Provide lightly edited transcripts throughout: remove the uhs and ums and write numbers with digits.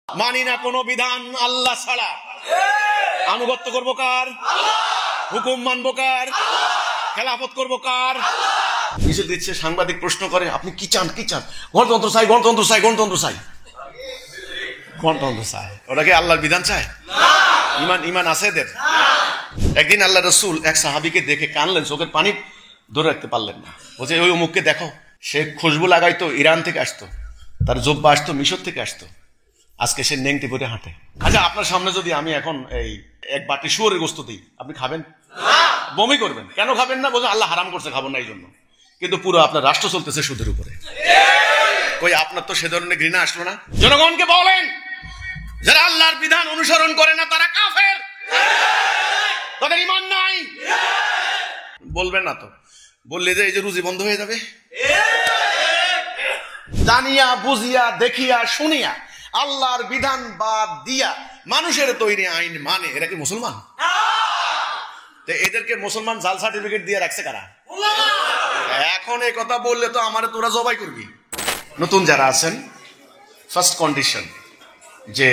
মানি না কোনো বিধান আল্লাহ ছাড়া। আনুগত্য করবো কার? হুকুম মানবো কার? খেলাফত করবো কার? মিছিল দিচ্ছে, সাংবাদিক প্রশ্ন করে আপনি কি চান, কি চান? গণতন্ত্র চাই, গণতন্ত্র চাই, গণতন্ত্র চাই, গণতন্ত্র চাই। ওরা কি আল্লাহর বিধান চায়? ইমান আছে এদের? একদিন আল্লাহ রসুল এক সাহাবিকে দেখে কানলেন, চোখের পানি ধরে রাখতে পারলেন না। বলছে ওই অমুককে দেখো, সে খুশবু লাগাইতো, ইরান থেকে আসতো, তার জব্বা আসতো মিশর থেকে আসতো, আজকে সে নেংটি পরে হাঁটে। আচ্ছা, আপনার সামনে যদি আমি এখন এই এক বাটি শুয়োরের গোস্ত দিই, আপনি খাবেন? বমি করবেন। কেন খাবেন না? বলছেন আল্লাহ হারাম করছে, খাবো না এই জন্য। কিন্তু পুরো আপনার রাষ্ট্র চলতেছে সুদের উপরে। কই আপনার তো সে ধরনের ঘৃণা আসলো না? জনগণকে বলেন, যারা আল্লাহর বিধান অনুসরণ করে না তারা কাফের, তাদের ঈমান নাই। বলবেন না তো? বললে যে এই যে রুজি বন্ধ হয়ে যাবে। জানিয়া বুঝিয়া দেখিয়া শুনিয়া আল্লাহর বিধান বাদ দিয়া মানুষের তৈরি আইন মানে, এরা কি মুসলমান? এদেরকে মুসলমান জাল সার্টিফিকেট দিয়ে রাখছে কারা? এখন এই কথা বললে তো আমার তোরা জবাই করবি। নতুন যারা আছেন, ফার্স্ট কন্ডিশন যে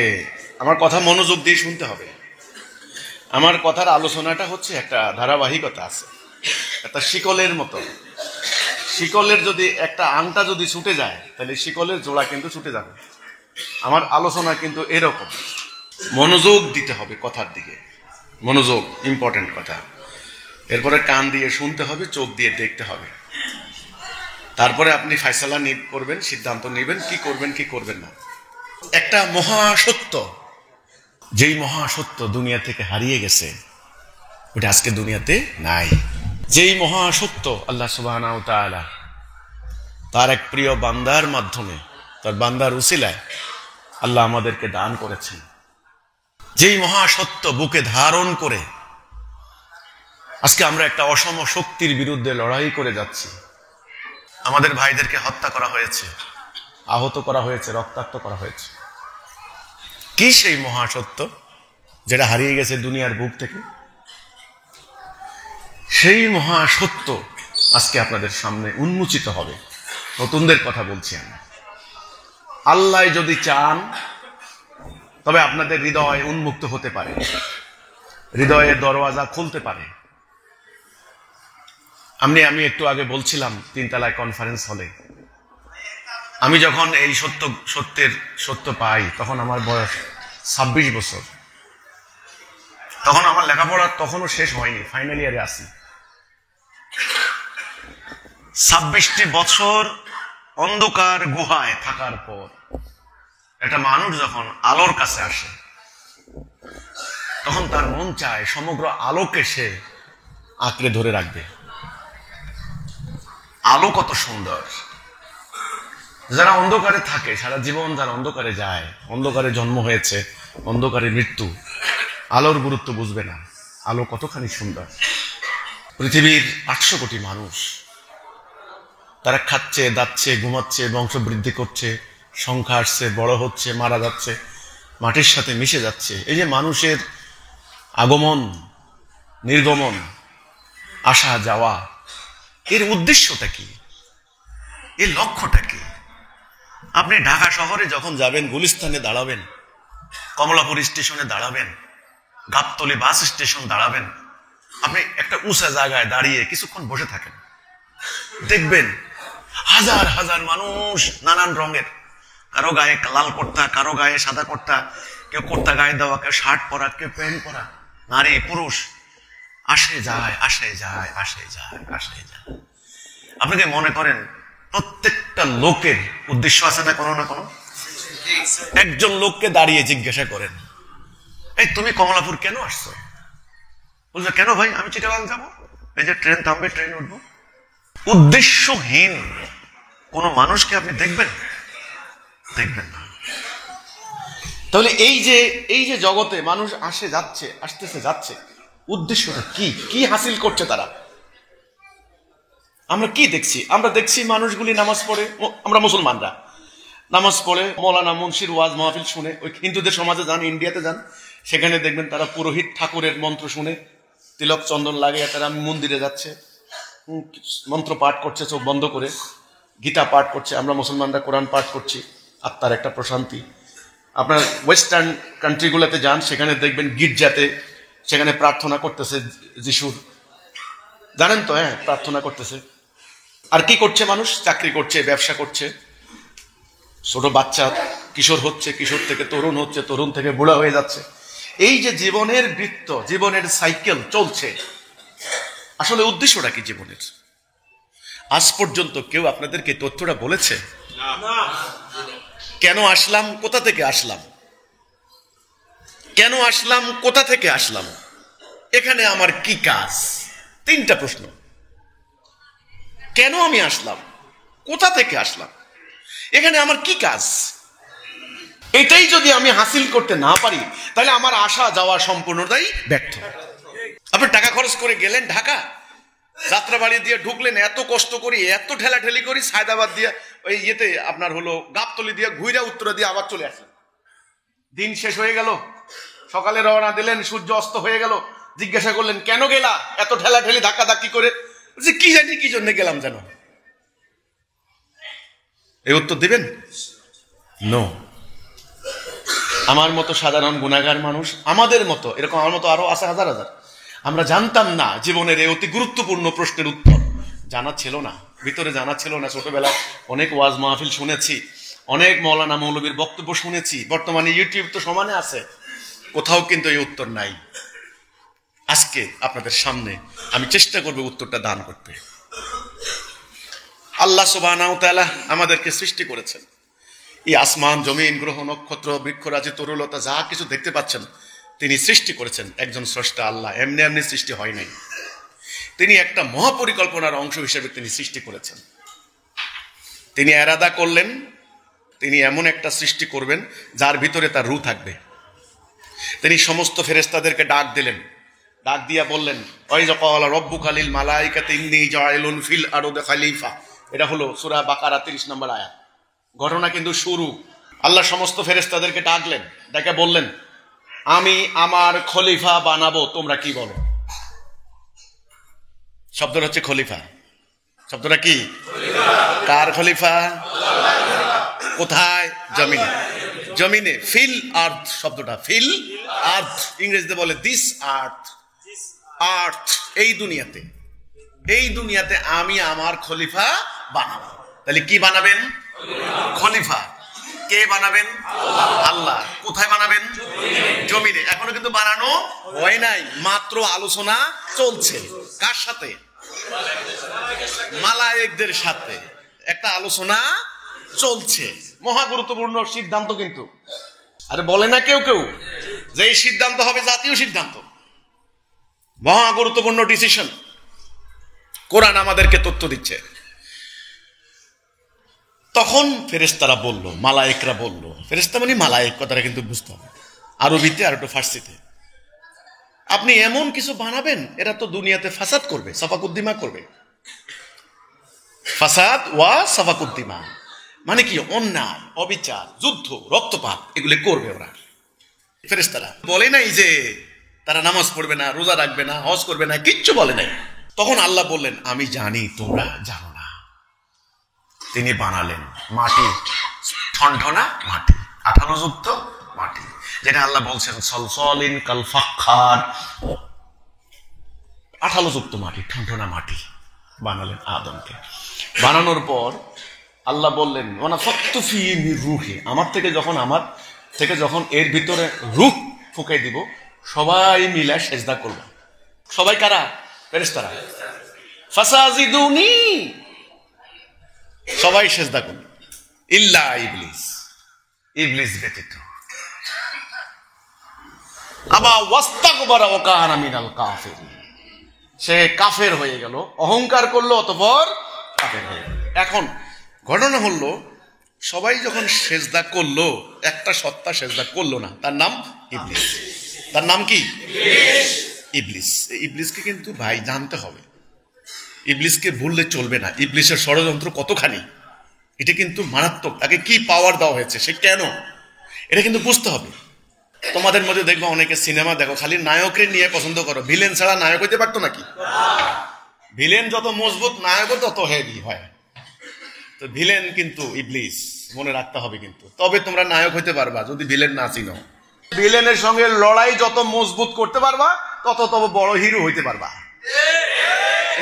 আমার কথা মনোযোগ দিয়ে শুনতে হবে। আমার কথার আলোচনাটা হচ্ছে একটা ধারাবাহিকতা আছে, একটা শিকলের মতো। শিকলের যদি একটা আংটা যদি ছুটে যায়, তাহলে শিকলের জোড়া কিন্তু ছুটে যাবে। আমার আলোচনা কিন্তু এরকম, মনোযোগ দিতে হবে কথার দিকে, মনোযোগ ইম্পর্টেন্ট কথা। এরপরে কান দিয়ে শুনতে হবে, চোখ দিয়ে দেখতে হবে, তারপরে আপনি ফয়সালা করবেন, সিদ্ধান্ত নেবেন কি করবেন কি করবেন না। একটা মহাসত্য, যেই মহাসত্য দুনিয়া থেকে হারিয়ে গেছে, ওটা আজকে দুনিয়াতে নাই। যেই মহাসত্য আল্লাহ সুবহানাহু ওয়া তাআলা তার এক প্রিয় বান্দার মাধ্যমে, তার বান্দার উসিলায় আল্লাহ আমাদেরকে দান করেছেন, যেই মহাসত্য বুকে ধারণ করে আজকে আমরা একটা অসম শক্তির বিরুদ্ধে লড়াই করে যাচ্ছি। আমাদের ভাইদেরকে হত্যা করা হয়েছে, আহত করা হয়েছে, রক্তাক্ত করা হয়েছে। কি সেই মহাসত্য যেটা হারিয়ে গেছে দুনিয়ার বুক থেকে? সেই মহাসত্য আজকে আপনাদের সামনে উন্মোচিত হবে। নতুনদের কথা বলছি আমি। আল্লাহ যদি চান তবে আপনাদের হৃদয় উন্মুক্ত হতে পারে, হৃদয়ের দরওয়াজা খুলতে পারে। আমি একটু আগে বলছিলাম তিনতলায় কনফারেন্স হলে, আমি যখন এই সত্য পাই তখন আমার বয়স 26 বছর। তখন আমার লেখাপড়া তখনও শেষ হয়নি, ফাইনাল ইয়ারে আছি। 26টি বছর অন্ধকার গুহায় থাকার পর একটা মানুষ যখন আলোর কাছে আসে, তখন তার মন চায় সমগ্র আলোকে সে আঁকড়ে ধরে রাখবে। আলো কত সুন্দর! যারা অন্ধকারে থাকে সারা জীবন, যারা অন্ধকারে যায়, অন্ধকারে জন্ম হয়েছে, অন্ধকারে মৃত্যু, আলোর গুরুত্ব বুঝবে না। আলো কতখানি সুন্দর! পৃথিবীর 800 কোটি মানুষ, তারা খাচ্ছে, দাচ্ছে, ঘুমাচ্ছে, বংশবৃদ্ধি করছে, সংখ্যা আসছে, বড় হচ্ছে, মারা যাচ্ছে, মাটির সাথে মিশে যাচ্ছে। এই যে মানুষের আগমন নির্গমন, আসা যাওয়া, এর উদ্দেশ্যটা কি? এর লক্ষ্যটা কি? আপনি ঢাকা শহরে যখন যাবেন, গুলিস্তানে দাঁড়াবেন, কমলাপুর স্টেশনে দাঁড়াবেন, গাবতলী বাস স্টেশন দাঁড়াবেন, আপনি একটা উঁচা জায়গায় দাঁড়িয়ে কিছুক্ষণ বসে থাকেন, দেখবেন হাজার হাজার মানুষ নানান রঙের, কারো গায়ে লাল কুর্তা, কারো গায়ে সাদা কুর্তা, কেউ কুর্তা গায়ে দেওয়া, কেউ শার্ট পরা, কেউ প্যান্ট পরা, নারী পুরুষ, আসে যায় আসে যায় আসে যায় আসে যায়। আপনি কি মনে করেন প্রত্যেকটা লোকের উদ্দেশ্য আছে না কোনো না কোনো? একজন লোককে দাঁড়িয়ে জিজ্ঞাসা করেন, এই তুমি কমলাপুর কেন আসছো? বলছে কেন ভাই, আমি চিটাগাং যাবো, এই যে ট্রেন থামবে, ট্রেন উঠবো। উদ্দেশ্যহীন কোন মানুষকে আপনি দেখবেন? দেখবেন না। তাহলে এই যে জগতে মানুষ আসে যাচ্ছে, আসতেছে যাচ্ছে, উদ্দেশ্যটা কি? কি হাসিল করছে তারা? আমরা কি দেখছি? আমরা দেখছি মানুষগুলি নামাজ পড়ে, আমরা মুসলমানরা নামাজ পড়ে, মৌলানা মুন্সির ওয়াজ মাহফিল শুনে, ওই হিন্দুদের সমাজে যান, ইন্ডিয়াতে যান, সেখানে দেখবেন তারা পুরোহিত ঠাকুরের মন্ত্র শুনে, তিলক চন্দন লাগিয়ে তারা মন্দিরে যাচ্ছে, মন্ত্র পাঠ করছে চোখ বন্ধ করে, গীতা পাঠ করছে। আমরা মুসলমানরা কোরআন পাঠ করছি, আত্মার একটা প্রশান্তি। আপনার ওয়েস্টার্ন কান্ট্রিগুলোতে যান, সেখানে দেখবেন গির্জাতে সেখানে প্রার্থনা করতেছে যিশুর, জানেন তো? হ্যাঁ, প্রার্থনা করতেছে। আর কি করছে মানুষ? চাকরি করছে, ব্যবসা করছে, ছোট বাচ্চা কিশোর হচ্ছে, কিশোর থেকে তরুণ হচ্ছে, তরুণ থেকে বুড়া হয়ে যাচ্ছে। এই যে জীবনের বৃত্ত, জীবনের সাইকেল চলছে, আসলে উদ্দেশ্যটা কি জীবনের? আজ পর্যন্ত কেউ আপনাদেরকে তথ্যটা বলেছে? কেন আসলাম, কোথা থেকে আসলাম? কেন আসলাম, কোথা থেকে আসলাম? এখানে আমার কি কাজ? তিনটা প্রশ্ন। কেন আমি আসলাম, কোথা থেকে আসলাম, এখানে আমার কি কাজ? এটাই যদি আমি হাসিল করতে না পারি, তাহলে আমার আসা যাওয়া সম্পূর্ণটাই ব্যর্থ। আপনি টাকা খরচ করে গেলেন ঢাকা, যাত্রাবাড়ি দিয়ে ঢুকলেন, এত কষ্ট করি, এত ঠেলাঠেলি করি, সায়দাবাদ দিয়ে ওই ইয়েতে আপনার হলো গাবতলি দিয়ে ঘুরে উত্তরা দিয়ে আবার চলে আসলেন। দিন শেষ হয়ে গেল, সকালে রওনা দিলেন, সূর্য অস্ত হয়ে গেল। জিজ্ঞাসা করলেন কেন গেলা এত ঠেলাঠেলি ধাক্কা ধাক্কি করে? কি জানি কি জন্য গেলাম যেন। এই উত্তর দিবেন? নো। আমার মতো সাধারণ গুনাহগার মানুষ, আমাদের মতো, এরকম আমার মতো আরো আছে হাজার হাজার, আমরা জানতাম না জীবনের এই অতি গুরুত্বপূর্ণ প্রশ্নের উত্তর। জানা ছিল না, ভিতরে জানা ছিল না। ছোটবেলায় অনেক ওয়াজ মাহফিল শুনেছি, অনেক মৌলানা মৌলবীর বক্তব্য শুনেছি, বর্তমানে ইউটিউব তো সমানে আছে, কোথাও কিন্তু এই উত্তর নাই। আজকে আপনাদের সামনে আমি চেষ্টা করব উত্তরটা দান করতে। আল্লাহ সুবহানাহু ওয়া তাআলা আমাদেরকে সৃষ্টি করেছেন। এই আসমান, জমিন, গ্রহ, নক্ষত্র, বৃক্ষরাজি, তরুলতা যা কিছু দেখতে পাচ্ছেন, তিনি সৃষ্টি করেছেন একজন স্রষ্টা আল্লাহ। এমনি এমনি সৃষ্টি হয় নাই, তিনি একটা মহাপরিকল্পনার অংশ হিসেবে তিনি সৃষ্টি করেছেন। তিনি এরাদা করলেন তিনি এমন একটা সৃষ্টি করবেন যার ভিতরে তার রূহ থাকবে। তিনি সমস্ত ফেরেশতাদেরকে ডাক দিলেন, ডাক দিয়া বললেন ওয়াইযা ক্বালা রাব্বুকা লিল মালাইকাতি ইন্নী জাইলুন ফিল আরদি খলিফা। এটা হলো সূরা বাকারা 30 নম্বর আয়াত। ঘটনা কিন্তু শুরু। আল্লাহ সমস্ত ফেরেশতাদেরকে ডাকলেন, ডেকে বললেন আমি আমার খলিফা বানাবো, তোমরা কি বলো? শব্দটা হচ্ছে খলিফা। শব্দটা কি? কার খলিফা? কোথায়? জমিনে। জমিনে, ফিল আর্থ। শব্দটা ফিল আর্থ, ইংরেজিতে বলে দিস আর্থ। আর্থ, এই দুনিয়াতে, এই দুনিয়াতে আমি আমার খলিফা বানাবো। তাহলে কি বানাবেন? খলিফা। কে বানাবেন? আল্লাহ। কোথায় বানাবেন? জমিনে। এখনো কিন্তু বানানো হয় নাই, মাত্র আলোচনা চলছে। কার সাথে? মালায়েকদের সাথে একটা আলোচনা চলছে। মহা গুরুত্বপূর্ণ সিদ্ধান্ত কিন্তু। আরে বলে না কেউ কেউ যে এই সিদ্ধান্ত হবে জাতীয় সিদ্ধান্ত, মহা গুরুত্বপূর্ণ ডিসিশন। কোরআন আমাদেরকে তথ্য দিচ্ছে। তখন ফেরেশতারা বলল, মালায়েকরা বলল, ফেরেশতা মানে মালায়েক, কথাটা কিন্তু বুঝতে হবে আরবিতে আর একটু ফার্সিতে। আপনি এমন কিছু বানাবেন এরা তো দুনিয়াতে ফাসাদ করবে, সাফাকুদ্দিমা করবে। ফাসাদ ওয়া সাফাকুদ্দিমা মানে কি? অন্যায়, অবিচার, যুদ্ধ, রক্তপাত এগুলি করবে ওরা। ফেরেশতারা বলে নাই যে তারা নামাজ পড়বে না, রোজা রাখবে না, হজ করবে না, কিচ্ছু বলে নাই। তখন আল্লাহ বললেন আমি জানি তোমরা জানো না। তিনি বানালেন মাটি, ঠনঠনা মাটি, আঠালোযুক্ত মাটি, যেটা আল্লাহ বলছেন সলসলিন কাল ফাক্খার। আঠালোযুক্ত মাটি, ঠনঠনা মাটি বানালেন আদমকে। বানানোর পর আল্লাহ বললেন ওয়ানাফাখতু ফীহি মির রূহি, আমার থেকে যখন এর ভিতরে রূহ ফুঁকে দিব, সবাই মিলে সেজদা করবে। সবাই কারা? ফেরেশতারা। ফাসাজিদুনি, সবাই সেজদা করবে ইল্লা ইবলিস, ইবলিস ব্যতীত। আবা ওয়াস্তাকবারা ওয়া কানা মিনাল কাফিরিন, সে কাফের হয়ে গেল, অহংকার করলো, অতঃপর কাফের হয়ে গেল। এখন ঘটনা হলো সবাই যখন সেজদা করলো, একটা সত্তা সেজদা করলো না, তার নাম ইবলিস। তার নাম কি? ইবলিস। ইবলিসকে কিন্তু ভাই জানতে হবে, ইবলিসকে ভুললে চলবে না। ইবলিসের ষড়যন্ত্র কতখানি, এটা কিন্তু মারাত্মক। তাকে কি পাওয়ার দেওয়া হয়েছে, সে কেন, এটা কিন্তু বুঝতে হবে। তোমাদের মধ্যে দেখবো অনেকে সিনেমা দেখো, খালি নায়ককে নিয়ে পছন্দ করো, ভিলেন ছাড়া নায়ক হইতে পারতো নাকি? ভিলেন যত মজবুত, নায়কও তত হেভি হয়। তো ভিলেন কিন্তু ইবলিস। মনে রাখতে হবে কিন্তু, তবে তোমরা নায়ক হইতে পারবা যদি ভিলেন না চিনো। ভিলেনের সঙ্গে লড়াই যত মজবুত করতে পারবা তত বড় হিরো হইতে পারবা,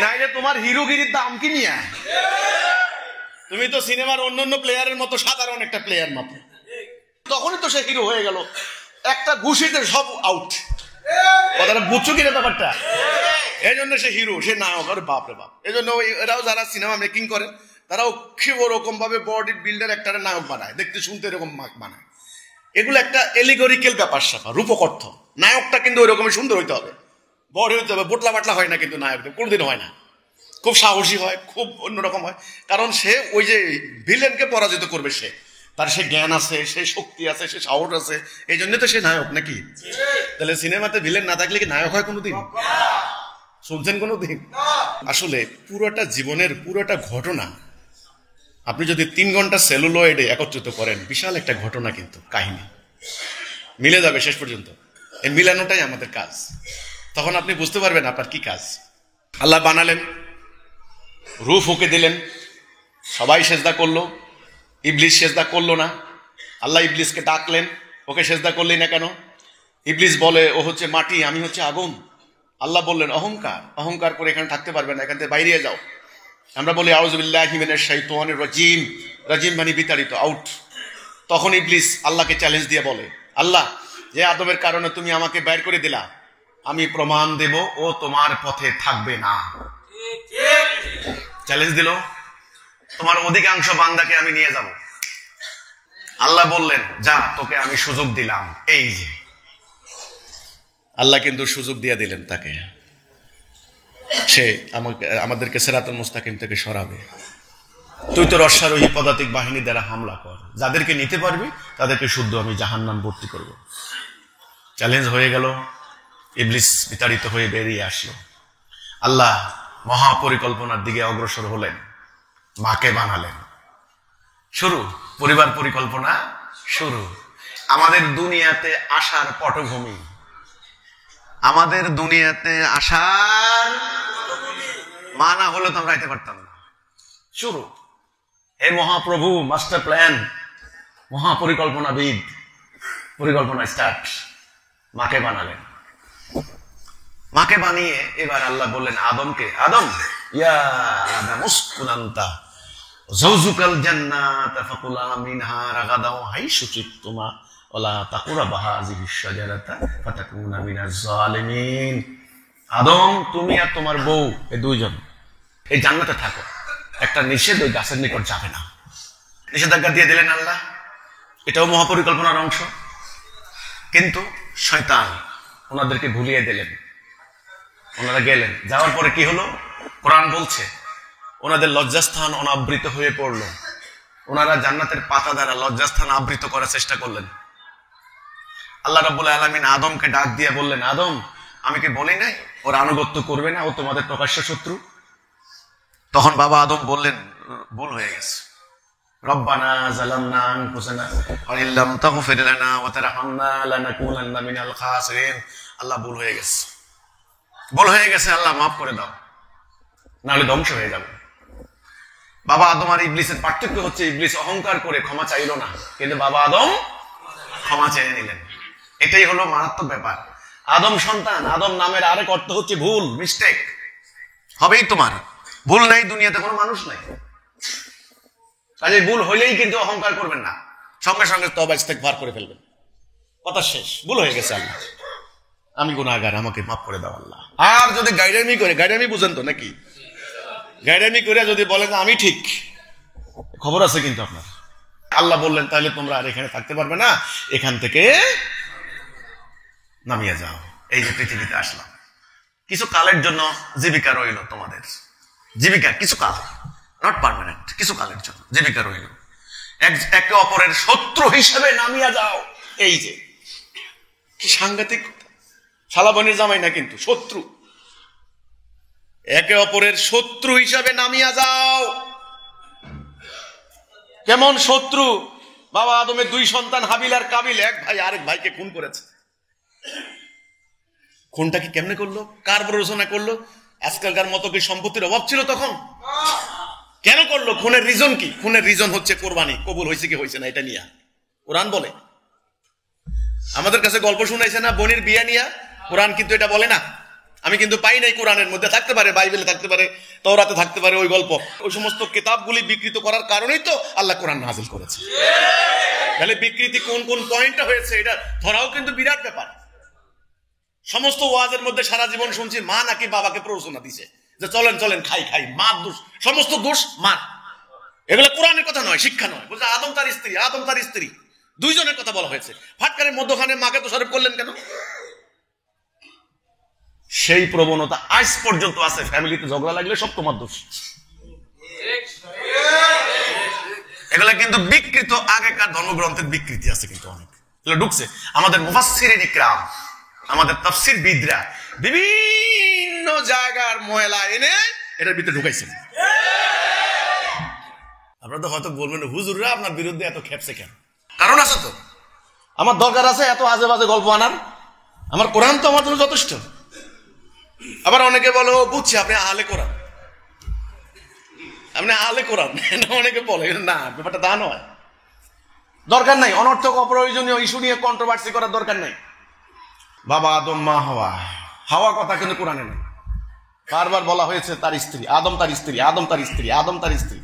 নাইলে তোমার হিরোগিরির দাম কি নিয়ে? তুমি তো সিনেমার অন্যান্য প্লেয়ারের মতো সাধারণ একটা প্লেয়ার মাত্র, তখনই তো সে হিরো হয়ে গেল, একটা ঘুষিতে সব আউট। কথাটা বুঝছো কিনা ব্যাপারটা? এই জন্য সে হিরো, সে নায়ক। আর বাপরে বাপ, এই জন্য এরাও যারা সিনেমা মেকিং করে তারাও খুব ওরকম ভাবে বডি বিল্ডার একটা নায়ক বানায়, দেখতে শুনতে এরকম বানায়। এগুলো একটা এলিগরিক্যাল ব্যাপার স্যাপার, রূপক অর্থ। নায়কটা কিন্তু ওই রকমই সুন্দর হইতে হবে, বড় হইতে হবে। বোটলা বাটলা হয় না কিন্তু নায়কদের, কোনোদিন হয় না। খুব সাহসী হয়, খুব অন্যরকম হয়, কারণ সে ওই যে ভিলেনকে পরাজিত করবে, তার সে জ্ঞান আছে, সে শক্তি আছে, সে সাহস আছে, এই জন্য তো সে নায়ক নাকি? তাহলে সিনেমাতে ভিলেন না থাকলে কি নায়ক হয় কোনোদিন? শুনছেন কোনোদিন? আসলে পুরোটা জীবনের পুরোটা ঘটনা আপনি যদি 3 ঘন্টা সেলুলয়েডে একত্রিত করেন, বিশাল একটা ঘটনা কিন্তু, কাহিনী মিলে যাবে শেষ পর্যন্ত। এই মিলানোটাই আমাদের কাজ। তখন আপনি বুঝতে পারবেন আপনার কি কাজ। আল্লাহ বানালেন, রূহ ফুঁকে দিলেন, সবাই সেজদা করলো, ইবলিস সেজদা করলো না। আল্লাহ ইবলিসকে ডাকলেন, ওকে সেজদা করলি না কেন? ইবলিস বলে ও হচ্ছে মাটি, আমি হচ্ছে আগুন। আল্লাহ বললেন অহংকার, অহংকার করে এখানে থাকতে পারবে না, এখান থেকে বাইরে যাও। আমরা বলি আউযু বিল্লাহি মিনাশ শাইতানির রাজিম, রাজিম মানে বিতাড়িত, আউট। তখন ইবলিস আল্লাহকে চ্যালেঞ্জ দিয়ে বলে, আল্লাহ, যে আদমের কারণে তুমি আমাকে বের করে দিলা, আমি প্রমাণ দেব ও তোমার পথে থাকবে না। চ্যালেঞ্জ দিল, তোমার অধিকাংশ বান্দাকে আমি নিয়ে যাব। আল্লাহ বললেন যা, তোকে আমি সুযোগ দিলাম। এই যে আল্লাহ কিন্তু সুযোগ দিয়ে দিলেন তাকে, সে আমাদেরকে সিরাতুল মুস্তাকিম থেকে সরাবে। তুই তোর অশ্বারোহী পদাতিক বাহিনী দ্বারা হামলা কর, যাদেরকে নিতে পারবি তাদেরকে শুদ্ধ আমি জাহান্নাম ভর্তি করব। চ্যালেঞ্জ হয়ে গেল, ইবলিস বিতাড়িত হয়ে বেরিয়ে আসলো। আল্লাহ মহাপরিকল্পনার দিকে অগ্রসর হলেন, মাকে বানালেন। শুরু পরিবার পরিকল্পনা শুরু। আমাদের দুনিয়াতে আসার পটভূমি, আমাদের দুনিয়াতে আসার মা না হলে তো আমরা আইতে পারতাম না। শুরু এই মহাপ্রভু মাস্টার প্ল্যান, মহাপরিকল্পনাবিদ, পরিকল্পনা স্টার্ট। মাকে বানালেন, মাকে বানিয়ে এবার আল্লাহ বললেন আদমকে, আদম ইয়া আদম উসকুন আনতা যাওজুকাল জান্নাত ফাকুলা মিনহা রাগাদাও হাইসু শিতুমা ওয়ালা তাকুরাবা হাযিহিশ শাজারাতা ফাতাকুনা মিনাজ জালিমিন। আদম, তুমি আর তোমার বউ এই দুইজন এই জান্নাতে থাকো, একটা নিষেধ ওই গাছের নিকট যাবে না। নিষেধাজ্ঞা দিয়ে দিলেন আল্লাহ, এটাও মহাপরিকল্পনার অংশ। কিন্তু শয়তান ওনাদেরকে ভুলিয়ে দিলেন, ওনারা গেলেন। যাওয়ার পরে কি হলো? কোরআন বলছে ওনাদের লজ্জাস্থান অনাবৃত হয়ে পড়লো। ওনারা জান্নাতের পাতা দ্বারা লজ্জাস্থান আবৃত করার চেষ্টা করলেন। আল্লাহ রাব্বুল আলামিন আদমকে ডাক দিয়ে বললেন, আদম, আমি কি বলি নাই ওর আনুগত্য করবে না, ও তোমাদের প্রকাশ্য শত্রু? তখন বাবা আদম বললেন, ভুল হয়ে গেছে। রব্বানা যালামনা আনফুসানা ওয়া ইল্লাম তাগফির লানা ওয়া তারহামনা লানাকুনান্না মিনাল খাসিরিন। আল্লাহ, ভুল হয়ে গেছে, ভুল হয়ে গেছে, আল্লাহ মাফ করে দাও, নাহলে ধ্বংস হয়ে যাবে। বাবা আদম আর ইবলিসের পার্থক্য হচ্ছে, ইবলিস অহংকার করে ক্ষমা চাইল না, কিন্তু বাবা আদম ক্ষমা চেয়ে নিলেন। এটাই হলো মারাত্মক ব্যাপার। আদম সন্তান, আদম নামের আরেক অর্থ হচ্ছে ভুল, মিস্টেক। হবেই তোমার, ভুল নাই দুনিয়াতে কোনো মানুষ নাই। কাজে ভুল হইলেই কিন্তু অহংকার করবেন না, সঙ্গে সঙ্গে তওবা ইস্তেগফার করে ফেলবেন। কথা শেষ, ভুল হয়ে গেছে, আল্লাহ আমি গুনাহগার, আমাকে মাফ করে দাও আল্লাহ। আর যদি গাইডামি করে, গাইডামি বুঝেন তো নাকি? গাইডামি করে যদি বলেন আমি ঠিক, খবর আছে কিন্তু আপনার। আল্লাহ বললেন তাহলে তোমরা আর এখানে থাকতে পারবে না, এখান থেকে নামিয়ে যাও। এই যে পৃথিবীতে আসলাম, কিছু কালের জন্য জীবিকা রইল তোমাদের, জীবিকা কিছু কাল, নট পার্মানেন্ট, কিছু কালের জন্য জীবিকা রইল। একে অপরের শত্রু হিসেবে নামিয়া যাও। এই যে কি সাংঘাতিক, শালাবনের জামাই না কিন্তু শত্রু। একে অপরের শত্রু হিসাবে নামিয়া যাও। কেমন শত্রু? বাবা আদমের 2 সন্তান হাবিল আর কাবিল, এক ভাই আরেক ভাইকে খুন করেছে। খুনটা কি কেমনে করলো, কার প্ররোচনা করলো? আজকালকার মতো কি সম্পত্তির অভাব ছিল তখন? কেন করলো? খুনের রিজন কি? খুনের রিজন হচ্ছে কোরবানি কবুল হয়েছে কি হয়েছে না এটা নিয়ে কোরআন বলে। আমাদের কাছে গল্প শুনাইছে না বনির বিয়া নিয়া, কোরআন কিন্তু এটা বলে না। আমি কিন্তু পাই নাই, কোরআনের মধ্যে থাকতে পারে, বাইবেলে থাকতে পারে, তওরাতে থাকতে পারে ওই গল্প। ওই সমস্ত কিতাবগুলি বিকৃত করার কারণেই তো আল্লাহ কোরআন নাযিল করেছে। তাহলে বিকৃতি কোন কোন পয়েন্টটা হয়েছে এটা ধরাও কিন্তু বিরাট ব্যাপার। সমস্ত ওয়াজের মধ্যে সারা জীবন শুনছি মা নাকি বাবাকে প্ররোচনা দিছে যে চলেন চলেন খাই খাই, মার দোষ, সমস্ত দোষ মার। এগুলো কোরআনের কথা নয়, শিক্ষা নয়। বলছে আদম তার স্ত্রী, আদম তার স্ত্রী, দুইজনের কথা বলা হয়েছে। ফাটকারের মধ্যখানে মাকে দোষারোপ করলেন কেন? সেই প্রবণতা আজ পর্যন্ত আছে। ফ্যামিলিতে ঝগড়া লাগলে সব তোমার দোষ। এগুলা কিন্তু বিকৃত, আগেকার ধর্মগ্রন্থের বিকৃতি আছে কিন্তু অনেক, এগুলো ঢুকছে। আমাদের মুফাসসিরিন ইকরাম, আমাদের তাফসীর বিদরা বিভিন্ন জায়গার ময়লা এনে এটার ভিতরে ঢুকাইছেন। আপনারা তো হয়তো বলবেন হুজুররা আপনার বিরুদ্ধে এত খেপছে কেন? কারণ আছে তো। আমার দরকার আছে এত আজে বাজে গল্প আনার? আমার কোরআন তো আমার জন্য যথেষ্ট। আবার অনেকে বলো বুঝছি আপনি আহলে কোরআন, আপনি আহলে কোরআন, অনেকে বলে না, ব্যাপারটা তা নয়। দরকার নাই অনর্থক অপ্রয়োজনীয় ইস্যু নিয়ে কন্ট্রোভার্সি করার দরকার নেই। বাবা আদম মা হাওয়া, হাওয়া কথা কিন্তু কোরআনে নেই। বারবার বলা হয়েছে তার স্ত্রী, আদম তার স্ত্রী, আদম তার স্ত্রী, আদম তার স্ত্রী।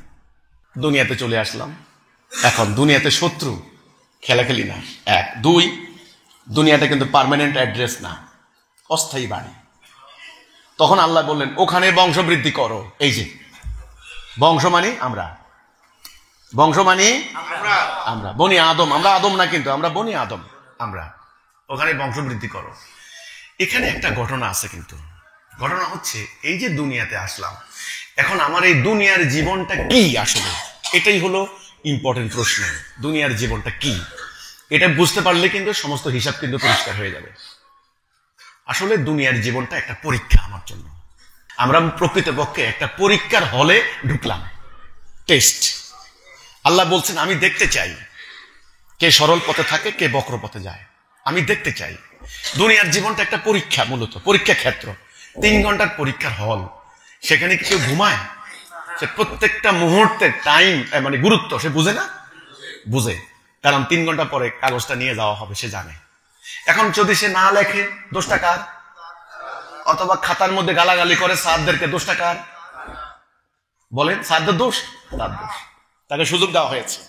দুনিয়াতে চলে আসলাম, এখন দুনিয়াতে শত্রু খেলাখেলি না। এক, দুই, দুনিয়াটা কিন্তু পার্মানেন্ট অ্যাড্রেস না, অস্থায়ী বাড়ি। তখন আল্লাহ বললেন ওখানে বংশবৃদ্ধি করো। এই যে বংশ মানে আমরা, বংশ মানে আমরা বনি আদম, আমরা আদম না কিন্তু আমরা বনি আদম, আমরা ওখানে বংশবৃদ্ধি করো। এখানে একটা ঘটনা আছে কিন্তু, ঘটনা হচ্ছে এই যে দুনিয়াতে আসলাম, এখন আমার এই দুনিয়ার জীবনটা কি আসলে, এটাই হলো ইম্পর্টেন্ট প্রশ্ন। দুনিয়ার জীবনটা কি, এটা বুঝতে পারলে কিন্তু সমস্ত হিসাব কিন্তু পরিষ্কার হয়ে যাবে। আসলে দুনিয়ার জীবনটা একটা পরীক্ষা আমার জন্য। আমরা প্রকৃতপক্ষে একটা পরীক্ষার হলে ঢুকলাম, টেস্ট। আল্লাহ বলছেন আমি দেখতে চাই কে সরল পথে থাকে, কে বক্র পথে যায়। আমি দেখতে চাই। দুনিয়ার জীবনটা একটা পরীক্ষা, মূলত পরীক্ষা ক্ষেত্র। 3 ঘন্টার পরীক্ষার হল, সেখানে কি কেউ ঘুমায়? সে প্রত্যেকটা মুহূর্তের টাইম মানে গুরুত্ব সে বুঝে না? বুঝে, কারণ 3 ঘন্টা পরে কাগজটা নিয়ে যাওয়া হবে, সে জানে। এখন যদি সে না লেখে, দোষটা কার? অথবা খাতার মধ্যে গালাগালি করে স্যারদেরকে, দোষটা কার? বলেন, স্যারদের দোষ? তার দোষ, তাকে সুযোগ দেওয়া হয়েছে।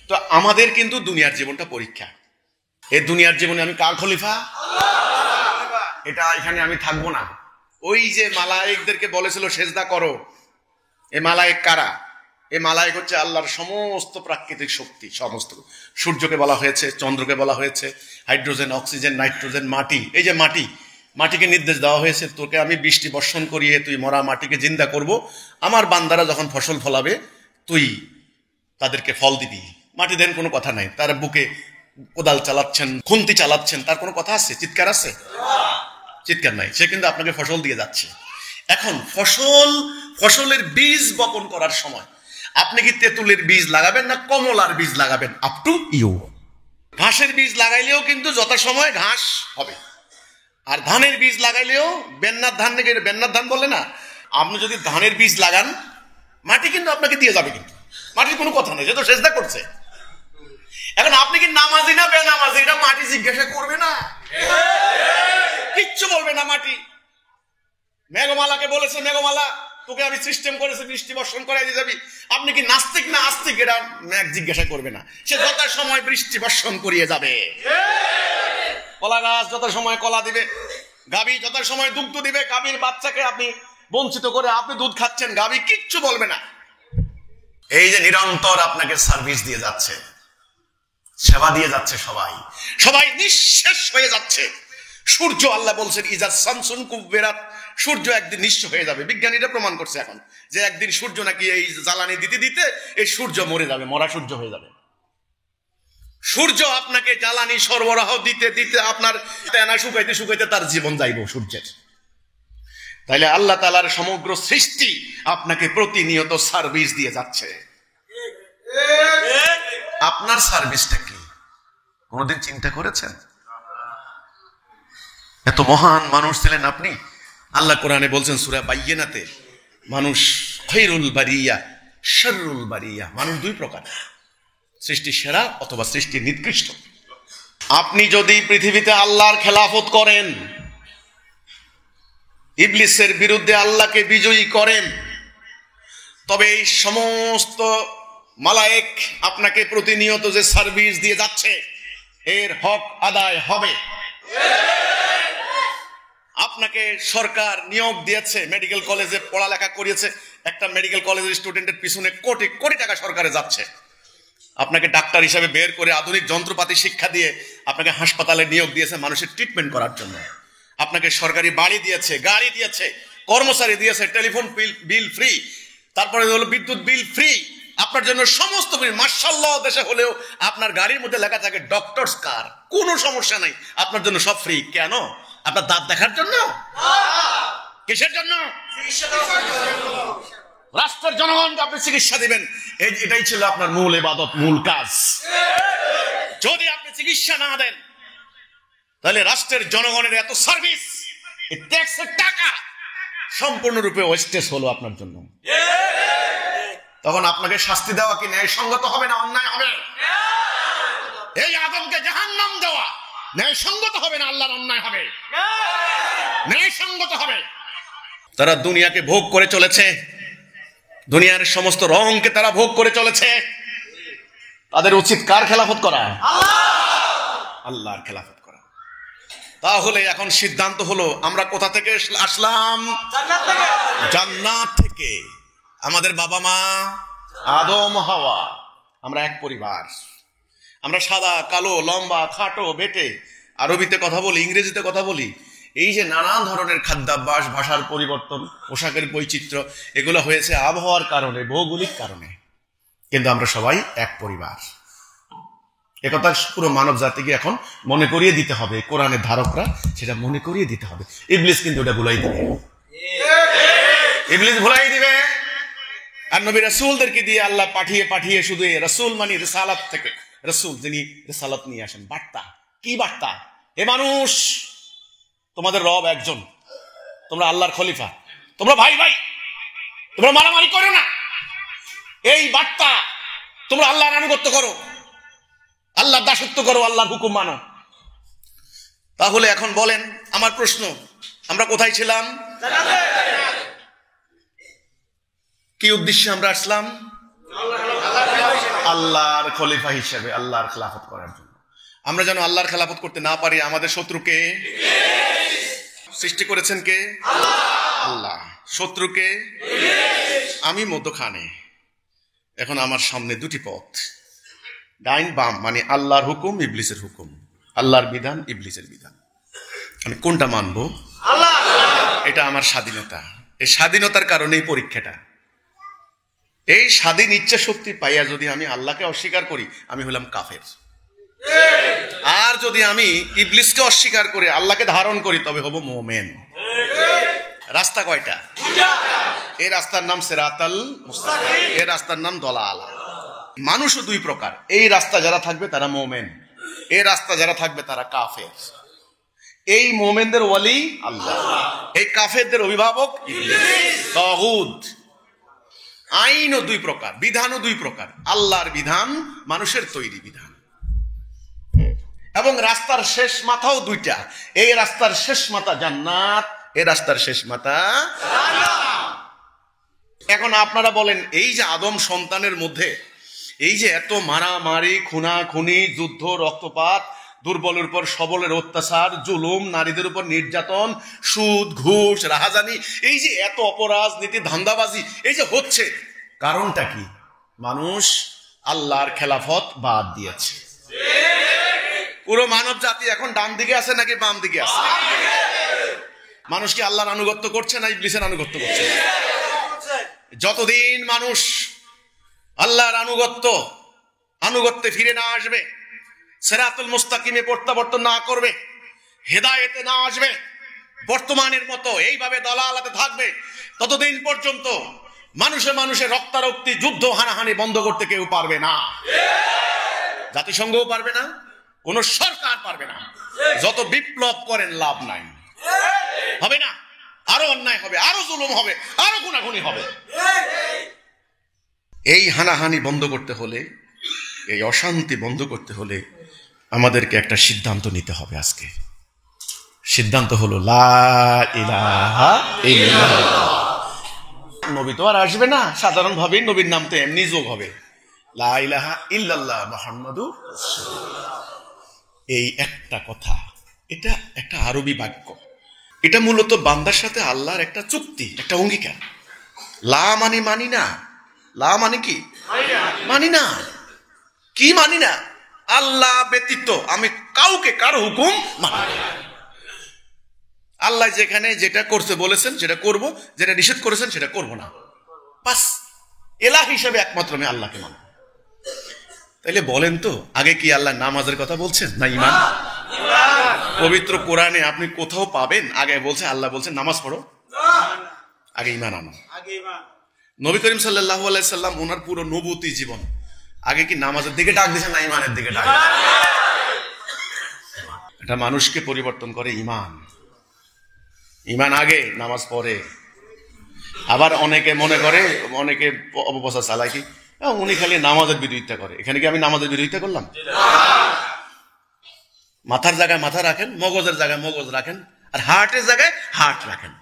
তো আমাদের কিন্তু দুনিয়ার জীবনটা পরীক্ষা। এই দুনিয়ার জীবনে আমি কার খলিফা? এটা এখানে আমি থাকবো না। ওই যে মালায়েকদেরকে বলেছিল সেজদা করো, এই মালায়েক কারা? এই মালায়েক হচ্ছে আল্লাহর সমস্ত প্রাকৃতিক শক্তি। সমস্ত সূর্যকে বলা হয়েছে, চন্দ্রকে বলা হয়েছে, হাইড্রোজেন, অক্সিজেন, নাইট্রোজেন, মাটি। এই যে মাটি, মাটিকে নির্দেশ দেওয়া হয়েছে তোকে আমি বৃষ্টি বর্ষণ করিয়ে তুই মরা মাটিকে জিন্দা করব। আমার বান্দারা যখন ফসল ফলাবে তুই তাদেরকে ফল দিবি। মাটি দেন কোনো কথা নাই, তার বুকে কোদাল চালাচ্ছেন, খুন্তি চালাচ্ছেন, তার কোনো কথা আছে? চিৎকার আছে? চিৎকার নাই। সে কিন্তু আপনাকে ফসল দিয়ে যাচ্ছে। এখন ফসলের বীজ বপন করার সময় আপনি কি তেঁতুলের বীজ লাগাবেন না কমলার বীজ লাগাবেন? Up to you. ঘাসের বীজ লাগাইলেও কিন্তু যথাসময় ঘাস হবে, আর ধানের বীজ লাগাইলেও বেন্নার ধান, নাকি বেন্নার ধান বলে না, আপনি যদি ধানের বীজ লাগান মাটি কিন্তু আপনাকে দিয়ে যাবে, কিন্তু মাটির কোনো কথা নেই, সে তো সেজদা করছে। এখন আপনি কি নামাজি না বেনামাজি, এটা মাটি জিজ্ঞাসা করবে না, কিচ্ছু বলবে না মাটি। মেঘমালাকে বলেছে মেঘমালা তোকে আমি সিস্টেম করেছি বৃষ্টি বর্ষণ করাই দিয়ে যাবি। আপনি কি নাস্তিক না আস্তিক, এটা মেঘ জিজ্ঞাসা করবে না, সে যত সময় বৃষ্টি বর্ষণ করিয়ে যাবে। কলা গাছ যত সময় কলা দিবে, গাভী যত সময় দুগ্ধ দিবে, গাভীর বাচ্চাকে আপনি বঞ্চিত করে আপনি দুধ খাচ্ছেন, গাভী কিচ্ছু বলবে না। এই যে নিরন্তর আপনাকে সার্ভিস দিয়ে যাচ্ছে, সেবা দিয়ে যাচ্ছে, সবাই নিঃশেষ হয়ে যাচ্ছে। সূর্য, আল্লাহ বলছেন ইজা শামসুন কুববিরাত, সূর্য একদিন নিঃস্ব হয়ে যাবে। বিজ্ঞানীরা প্রমাণ করছে এখন যে একদিন সূর্য নাকি এই জ্বালানি দিতে দিতে এই সূর্য মরে যাবে, মরা সূর্য হয়ে যাবে। সূর্য আপনাকে জ্বালানি সরবরাহ দিতে দিতে আপনার তেনা শুকাইতে শুকাইতে তার জীবন যাইব সূর্যের। তাইলে আল্লাহ তাআলার সমগ্র সৃষ্টি আপনাকে প্রতিনিয়ত সার্ভিস দিয়ে যাচ্ছে। আপনার সার্ভিসটা কি কোনদিন চিন্তা করেছেন? এত মহান মানুষ ছিলেন আপনি। আল্লাহ কোরআনে বলছেন সূরা বাইয়িনাতে, মানুষ খায়রুল বারিয়া, শাররুল বারিয়া, মানুষ দুই প্রকার, সৃষ্টি সেরা অথবা সৃষ্টি নিকৃষ্ট। আপনি যদি পৃথিবীতে আল্লাহর খেলাফত করেন, ইবলিসের বিরুদ্ধে আল্লাহকে বিজয়ী করেন, তবে এই সমস্ত মালায়েক আপনাকে প্রতিনিয়ত যে সার্ভিস দিয়ে যাচ্ছে এর হক আদায় হবে। আপনাকে সরকার নিয়োগ দিয়েছে, মেডিকেল কলেজে পড়ালেখা করিয়েছে, একটা মেডিকেল কলেজের স্টুডেন্টের পিছনে কোটি কোটি টাকা সরকারে যাচ্ছে। আপনাকে ডাক্তার হিসেবে বের করে আধুনিক যন্ত্রপাতি শিক্ষা দিয়ে আপনাকে হাসপাতালে নিয়োগ দিয়েছে মানুষের ট্রিটমেন্ট করার জন্য। আপনাকে সরকারি বাড়ি দিয়েছে, গাড়ি দিয়েছে, কর্মচারী দিয়েছে, টেলিফোন বিল ফ্রি, তারপরে হলো বিদ্যুৎ বিল ফ্রি, আপনার জন্য সমস্ত ফ্রি। মাশাআল্লাহ, দেশে হলেও আপনার গাড়ির মধ্যে লেখা থাকে ডক্টরস কার, কোনো সমস্যা নাই, আপনার জন্য সব ফ্রি। কেন? আপনার দাঁত দেখার জন্য? কিসের জন্য? রাষ্ট্রের জনগণকে আপনি চিকিৎসা দিবেন, এটাই ছিল আপনার মূল ইবাদত, মূল কাজ। যদি আপনি চিকিৎসা না দেন, তাহলে রাষ্ট্রের জনগণের এত সার্ভিস, ট্যাক্সের টাকা সম্পূর্ণরূপে ওয়েস্টেজ হলো আপনার জন্য। তখন আপনাকে শাস্তি দেওয়া কি ন্যায়সঙ্গত হবে না অন্যায় হবে? এই আদমকে জাহান্নাম দেওয়া ন্যায়সঙ্গত হবে না আল্লাহর অন্যায় হবে? ন্যায়সঙ্গত হবে। তারা দুনিয়াকে ভোগ করে চলেছে, দুনিয়ার সমস্ত রঙকে তারা ভোগ করে চলেছে। তাদের উচিত কার খেলাফত করা? আল্লাহর খেলাফত করা। তাহলে এখন সিদ্ধান্ত হলো, আমরা কোথা থেকে আসলাম? জান্নাত থেকে। আমাদের বাবা মা আদম হাওয়া, আমরা এক পরিবার। আমরা সাদা কালো, লম্বা, খাটো, বেটে, আরবিতে কথা বলি, ইংরেজিতে কথা বলি। এই যে নানান ধরনের খাদ্যাভ্যাস, ভাষার পরিবর্তন, পোশাকের বৈচিত্র্য, এগুলো হয়েছে আবহাওয়ার কারণে, ভৌগোলিক কারণে, কিন্তু আমরা সবাই এক পরিবার। একথা পুরো মানব জাতিকে এখন মনে করিয়ে দিতে হবে। কোরআনের ধারকরা সেটা মনে করিয়ে দিতে হবে। ইবলিস কিন্তু ওটা ভুলাই দিবে, ইবলিস ভুলাই দিবে। আর নবী রাসূলদেরকে দিয়ে আল্লাহ পাঠিয়ে পাঠিয়ে, শুধু রাসূল মানে রিসালাত থেকে, রাসূল যিনি রিসালাত নিয়ে আসেন, বার্তা। কি বার্তা? এ মানুষ, তোমাদের রব একজন, তোমরা আল্লাহর খলিফা, তোমরা ভাই ভাই, তোমরা মারামারি করো না। এই বার্তা, তোমরা আল্লাহর আনুগত্য করো, আল্লাহর দাসত্ব করো, আল্লাহর হুকুম মানো। তাহলে এখন বলেন, আমার প্রশ্ন, আমরা কোথায় ছিলাম? কি উদ্দেশ্যে আমরা আসলাম? আল্লাহর খলিফা হিসেবে, আল্লাহর খেলাফত করার জন্য। আমরা যেন আল্লাহর খেলাফত করতে না পারি, আমাদের শত্রুকে সৃষ্টি করেছেন কে? আল্লাহ। শত্রুকে আমি মধ্যখানে। এখন আমার সামনে দুটি পথ, ডাইন বাম, মানে আল্লাহর হুকুম, ইবলিসের হুকুম, আল্লাহর বিধান, ইবলিসের বিধান। আমি কোনটা মানবো? এটা আমার স্বাধীনতা। এই স্বাধীনতার কারণেই পরীক্ষাটা। এই স্বাধীন ইচ্ছা শক্তি পাইয়া যদি আমি আল্লাহকে অস্বীকার করি, আমি হলাম কাফের। আর যদি আমি ইবলিসকে অস্বীকার করে আল্লাহকে ধারণ করি, তবে হব মুমিন। রাস্তা কয়টা? এই রাস্তার নাম সিরাতাল মুস্তাকিম, এই রাস্তার নাম দলালা। মানুষও দুই প্রকার। এই রাস্তা যারা থাকবে তারা মুমিন, এই রাস্তা যারা থাকবে তারা কাফের। এই মুমিনদের ওয়ালি আল্লাহ, এই কাফেরদের অভিভাবক ইবলিস, তাগুত। আইনও দুই প্রকার, বিধানও দুই প্রকার। আল্লাহর বিধান, মানুষের তৈরি বিধান। এবং রাস্তার শেষ মাথাও দুইটা। এই রাস্তার শেষ মাথা জান্নাত, এই রাস্তার শেষ মাথা জাহান্নাম। এখন আপনারা বলেন, এই যে আদম সন্তানের মধ্যে এই যে এত মারামারি, খুনাখুনি, যুদ্ধ, রক্তপাত, দুর্বলের উপর সবলের অত্যাচার, জুলুম, নারীদের উপর নির্যাতন, সুদ, ঘুষ, রাহাজানি, এই যে এত অপরাজনীতি, ধান্দাবাজি এই যে হচ্ছে, কারণটা কি? মানুষ আল্লাহর খেলাফত বাদ দিয়েছে। পুরো মানব জাতি এখন ডান দিকে আছে নাকি বাম দিকে আছে? মানুষ কি আল্লাহর আনুগত্য করছে না ইবলিসের আনুগত্য করছে? যতদিন মানুষ আল্লাহর আনুগত্যে ফিরে না আসবে, সিরাতুল মুস্তাকিমে প্রত্যাবর্তন না করবে, হেদায়েতে না আসবে, বর্তমানের মতো এইভাবে দলালাতে থাকবে, ততদিন পর্যন্ত মানুষের রক্তারক্তি, যুদ্ধ, হানাহানি বন্ধ করতে কেউ পারবে না। জাতিসংঘও পারবে না, কোন সরকার পারবে না। যত বিপ্লব করেন লাভ নাই, হবে না। আরো অন্যায় হবে, আরো জুলুম হবে, আরো গুনাগুনি হবে। এই হানাহানি বন্ধ করতে হলে, এই অশান্তি বন্ধ করতে হলে আমাদেরকে একটা সিদ্ধান্ত নিতে হবে আজকে। সিদ্ধান্ত হলো লা ইলাহা ইল্লাল্লাহ। নবী তো আর আসবে না, সাধারণ ভাবে নবীর নাম তো এমনি যোগ হবে, লা ইলাহা ইল্লাল্লাহ মুহাম্মাদুর রাসূলুল্লাহ। এই একটা কথা, এটা একটা আরবি বাক্য। এটা মূলত বান্দার সাথে আল্লাহর একটা চুক্তি, একটা অঙ্গীকার। লা মানে মানি না, লা মানে কি মানি না। কি মানি না? আল্লাহ ব্যতীত আমি কাউকে কারো হুকুম মানি না। আল্লাহ যেখানে যেটা করতে বলেছেন সেটা করব, যেটা নিষেধ করেছেন সেটা করব না। বাস, এলাহ হিসেবে একমাত্র আমি আল্লাহকে মানব। তাইলে বলেন তো, আগে কি আল্লাহ নামাজের কথা বলছেন না ঈমান? পবিত্র কোরআনে আপনি কোথাও পাবেন আগে বলছে, আল্লাহ বলছেন নামাজ পড়ো, আগে ঈমান আনো। নবী করিম সাল্লাল্লাহু আলাইহি সাল্লাম ওনার পুরো নবুতি জীবন আগে কি নামাজের দিকে ডাক দিয়েছেন না ঈমানের দিকে ডাক? এটা মানুষকে পরিবর্তন করে ঈমান। ঈমান আগে, নামাজ পরে। আবার অনেকে মনে করে, অনেকে অপপ্রচার চালায় কি উনি খালি নামাজের বিরোধিতা করে। এখানে কি আমি নামাজের বিরোধিতা করলাম? মাথার জায়গায় মাথা রাখেন, মগজের জায়গায় মগজ রাখেন, আর হার্টের জায়গায় হার্ট রাখেন।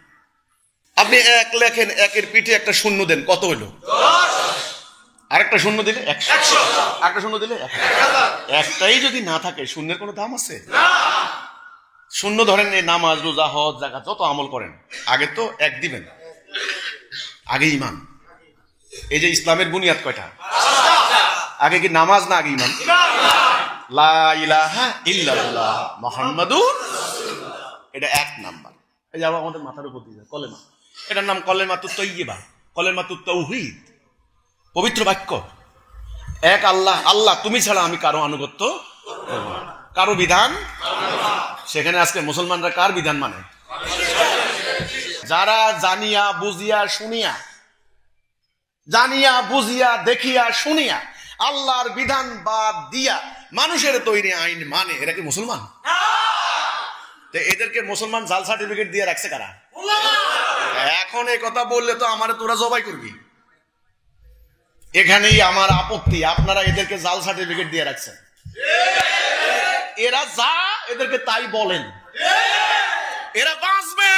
আপনি এক লেখেন, একের পিঠে একটা শূন্য দেন, কত হইল? আরেকটা শূন্য দিলে 100, আরেকটা শূন্য দিলে 1000। একটাই যদি না থাকে শূন্যের কোনো দাম আছে? শূন্য ধরেন, এই নামাজ, রোজা, হজ, যাকাত যত আমল করেন, আগে তো এক দিবেন, আগে ঈমান। এই যে ইসলামের বুনিয়াদ কয়টা? আগে কি নামাজ না আগে ঈমান? লা ইলাহা ইল্লাল্লাহ মুহাম্মাদুর রাসূলুল্লাহ, এটা এক নাম্বার। এই যে আমাদের মাথার উপর দিয়ে কলেমা, এটার নাম কলেমাতুত তাইয়্যিবা, কলেমাতুত তাওহীদ, পবিত্র বাক্য। এক আল্লাহ, আল্লাহ তুমি ছাড়া আমি কারো আনুগত্য করব না, কারো বিধান। সেখানে আজকে মুসলমানরা কার বিধান মানে? যারা জানিয়া বুঝিয়া শুনিয়া, জানিয়া বুঝিয়া দেখিয়া শুনিয়া আল্লাহর বিধান বাদ দিয়া মানুষের তৈরি আইন মানে, এরা কি মুসলমান? এদেরকে মুসলমান জাল সার্টিফিকেট দিয়ে রাখছে কারা? এখন এই কথা বললে তো আমারে তোরা জবাই করবি। এখানেই আমার আপত্তি, আপনারা এদেরকে জাল সার্টিফিকেট দিয়ে রাখছেন। এরা যা, এদেরকে তাই বলেন, এরা বাঁচবে,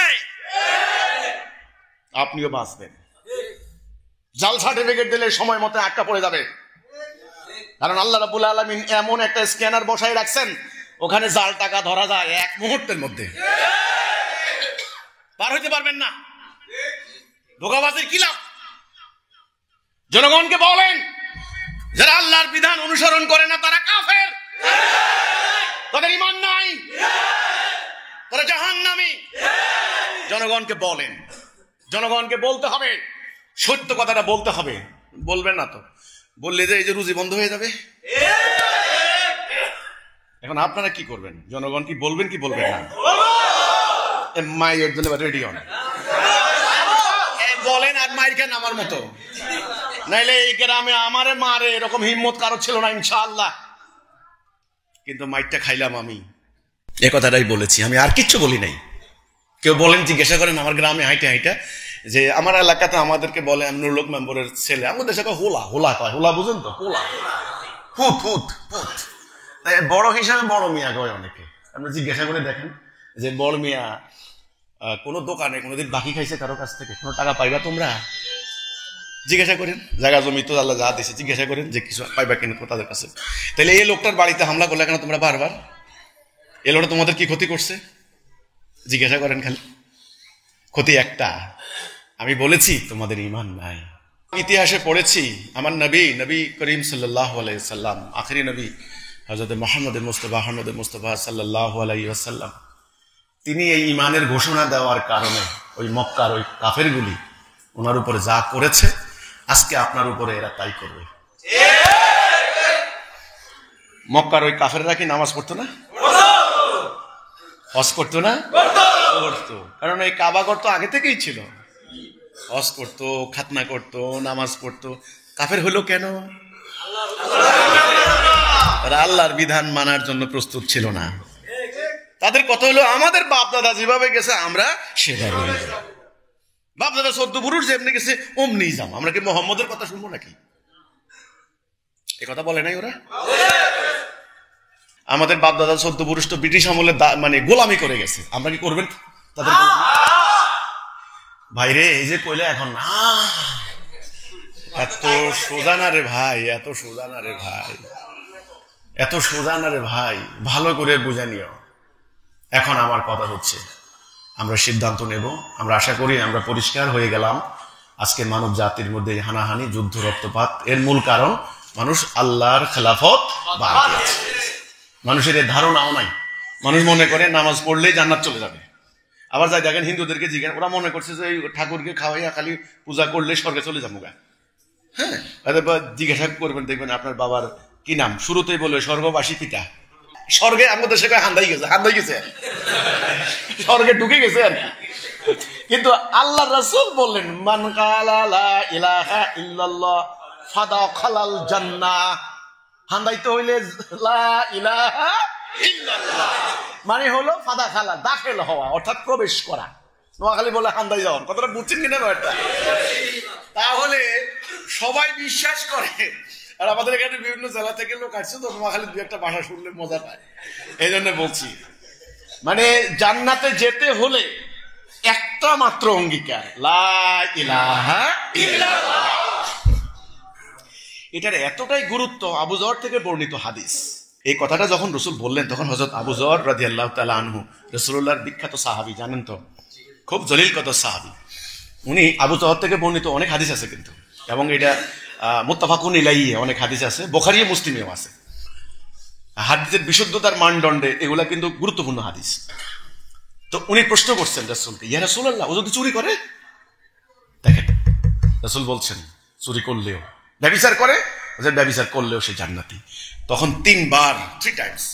আপনিও বাঁচবেন। জাল সার্টিফিকেট দিলে সময় মতো আটকা পড়ে যাবে। কারণ আল্লাহ রাব্বুল আলামিন এমন একটা স্ক্যানার বসায় রাখছেন, ওখানে জাল টাকা ধরা যায় এক মুহূর্তের মধ্যে, পার হইতে পারবেন না। ধোঁকাবাজির কি লাভ? জনগণকে বলেন, যারা আল্লাহর বিধান অনুসরণ করে না তারা কাফের, তাদের ঈমান নাই, তারা জাহান্নামী। জনগণকে বলেন, জনগণকে বলতে হবে, সত্য কথাটা বলতে হবে। বলবেন না তো, বললে যে এই যে রুজি বন্ধ হয়ে যাবে। এখন আপনারা কি করবেন? জনগণ কি বলবেন কি বলবেন না? মায়ের জন্য রেডি হন, বলেন আর মায়ের কেন আমার মতো, নাইলে এই গ্রামে আমারে মারে এরকম হিম্মত কারো ছিল না ইনশাআল্লাহ। কিন্তু মাইরটা খাইলাম আমি, এ কথাটাই বলেছি, আমি আর কিচ্ছু বলি নাই। কেউ বলেন, জিজ্ঞাসা করেন আমার গ্রামে হাইটে হাইটা, যে আমার এলাকাতে আমাদেরকে বলে আমি নুরুল হক মেম্বরের ছেলে, আমাদের দেশে হোলা, হোলা কয়, হোলা বুঝেন তো? হোলা, হুত হুত হুত। বড় হিসাবে বড় মিয়া কয় অনেকে। আপনি জিজ্ঞাসা করে দেখেন যে বড় মিয়া কোন দোকানে কোনোদিন বাকি খাইছে কারো কাছ থেকে? কোনো টাকা পাইবা তোমরা? জিজ্ঞাসা করেন, জায়গা জমি তো আল্লাহ যা দিয়েছে, জিজ্ঞাসা করেন যে কিছু পাইবা কিনা তাদের কাছে। তাহলে এই লোকটার বাড়িতে হামলা করলে কেন তোমরা বারবার? এই লোকটা তোমাদের কি ক্ষতি করছে? জিজ্ঞাসা করেন খালি। ক্ষতি একটা, আমি বলেছি তোমাদের ঈমান নাই। ইতিহাসে পড়েছি, আমার নবী, নবী করিম সাল্লাল্লাহু আলাইহি সাল্লাম, আখেরি নবী হযরত মুহাম্মদ মুস্তাফা সাল্লাল্লাহু আলাইহি ওয়াসাল্লাম, তিনি এই ঈমানের ঘোষণা দেওয়ার কারণে ওই মক্কার ওই কাফেরগুলি ওনার উপরে যা করেছে, আজকে আপনার উপরে এরা তাই করবে। মক্কার ওই কাফেররা কি নামাজ পড়তো না? হজ করতো না? করতো। কারণ এই কাবাঘর তো আগে থেকেই ছিল। হজ করতো, খাতনা করতো, নামাজ পড়তো। কাফের হলো কেন? তারা আল্লাহর বিধান মানার জন্য প্রস্তুত ছিল না। তাদের কথা হলো আমাদের বাপ দাদা যেভাবে গেছে আমরা সেভাবে যাব। বাপ দাদা 14 পুরুষ যেমনি গেছে অমনি যাবো। আমরা কি মোহাম্মদের কথা শুনবো নাকি? এ কথা বলে নাই ওরা? আমাদের বাপ দাদা 14 পুরুষ তো ব্রিটিশ আমলে মানে গোলামি করে গেছে, আমরা কি করবেন তাদের? ভাইরে এই যে কইলে এখন না, এত সোজা না রে ভাই, এত সোজা না রে ভাই, এত সোজা না রে ভাই, ভালো করে বুঝে নিও। এখন আমার কথা হচ্ছে আমরা সিদ্ধান্ত নেব। আমরা আশা করি আমরা পরিষ্কার হয়ে গেলাম। আজকে মানব জাতির মধ্যে হানাহানি, যুদ্ধ, রক্তপাত, এর মূল কারণ মানুষ আল্লাহর খেলাফত বাদ দিয়েছে। মানুষের এর ধারণাও নাই। মানুষ মনে করে নামাজ পড়লেই জান্নাত চলে যাবে। আবার যাই দেখেন হিন্দুদেরকে জিজ্ঞাসা, ওরা মনে করছে যে ঠাকুরকে খাওয়াইয়া খালি পূজা করলে স্বর্গে চলে যাবো গা। হ্যাঁ, জিজ্ঞাসা করবেন, দেখবেন আপনার বাবার কি নাম, শুরুতেই বলবে স্বর্গবাসী পিতা। স্বর্গে আমাদের দেশে হান্দাই গেছে, স্বর্গে ঢুকে গেছে আর কি। কিন্তু আল্লাহ রাসূল বললেন, মান কালা লা ইলাহা ইল্লাল্লাহ ফাদাখালাল জান্নাহ। হান্দাইতে হইলে লা ইলাহা ইল্লাল্লাহ মানে হলো ফাদাখালা, দাখিল হওয়া, অর্থাৎ প্রবেশ করা। নোয়াখালী বলে হান্দাই যাওয়ার কথাটা বুঝছেন কিনা ব্যাপারটা? তাহলে সবাই বিশ্বাস করে। আর আমাদের এখানে বিভিন্ন জেলা থেকে লোক আসছে তো, নোয়াখালীর দু একটা ভাষা শুনলে মজা পায়, এই জন্য বলছি। মানে জান্নাতে যেতে হলে একটা মাত্র অঙ্গীকার, লা ইলাহা ইল্লাল্লাহ। এটার এতটাই গুরুত্ব, আবু যর থেকে বর্ণিত হাদিস। এই কথাটা যখন রাসূল বললেন, তখন হযরত আবু যর রাদিয়াল্লাহু তাআলা আনহু, রাসূলুল্লাহর বিখ্যাত সাহাবী, জানেন তো, খুব জলিল কত সাহাবী। উনি আবু যর থেকে বর্ণিত অনেক হাদিস আছে কিন্তু, এবং এটা মুত্তাফাকুন আলাইহি অনেক হাদিস আছে, বুখারী মুসলিমেও আছে। হাদিসের বিশুদ্ধতার মানদণ্ডে এগুলা কিন্তু গুরুত্বপূর্ণ হাদিস। তো উনি প্রশ্ন করছেন রাসূলকে, ইয়া রাসূলুল্লাহ, ও যদি চুরি করে? দেখেন রাসূল বলছেন, চুরি করলেও, ব্যভিচার করে, যে ব্যভিচার করলেও সে জান্নাতি। তখন 3 টাইমস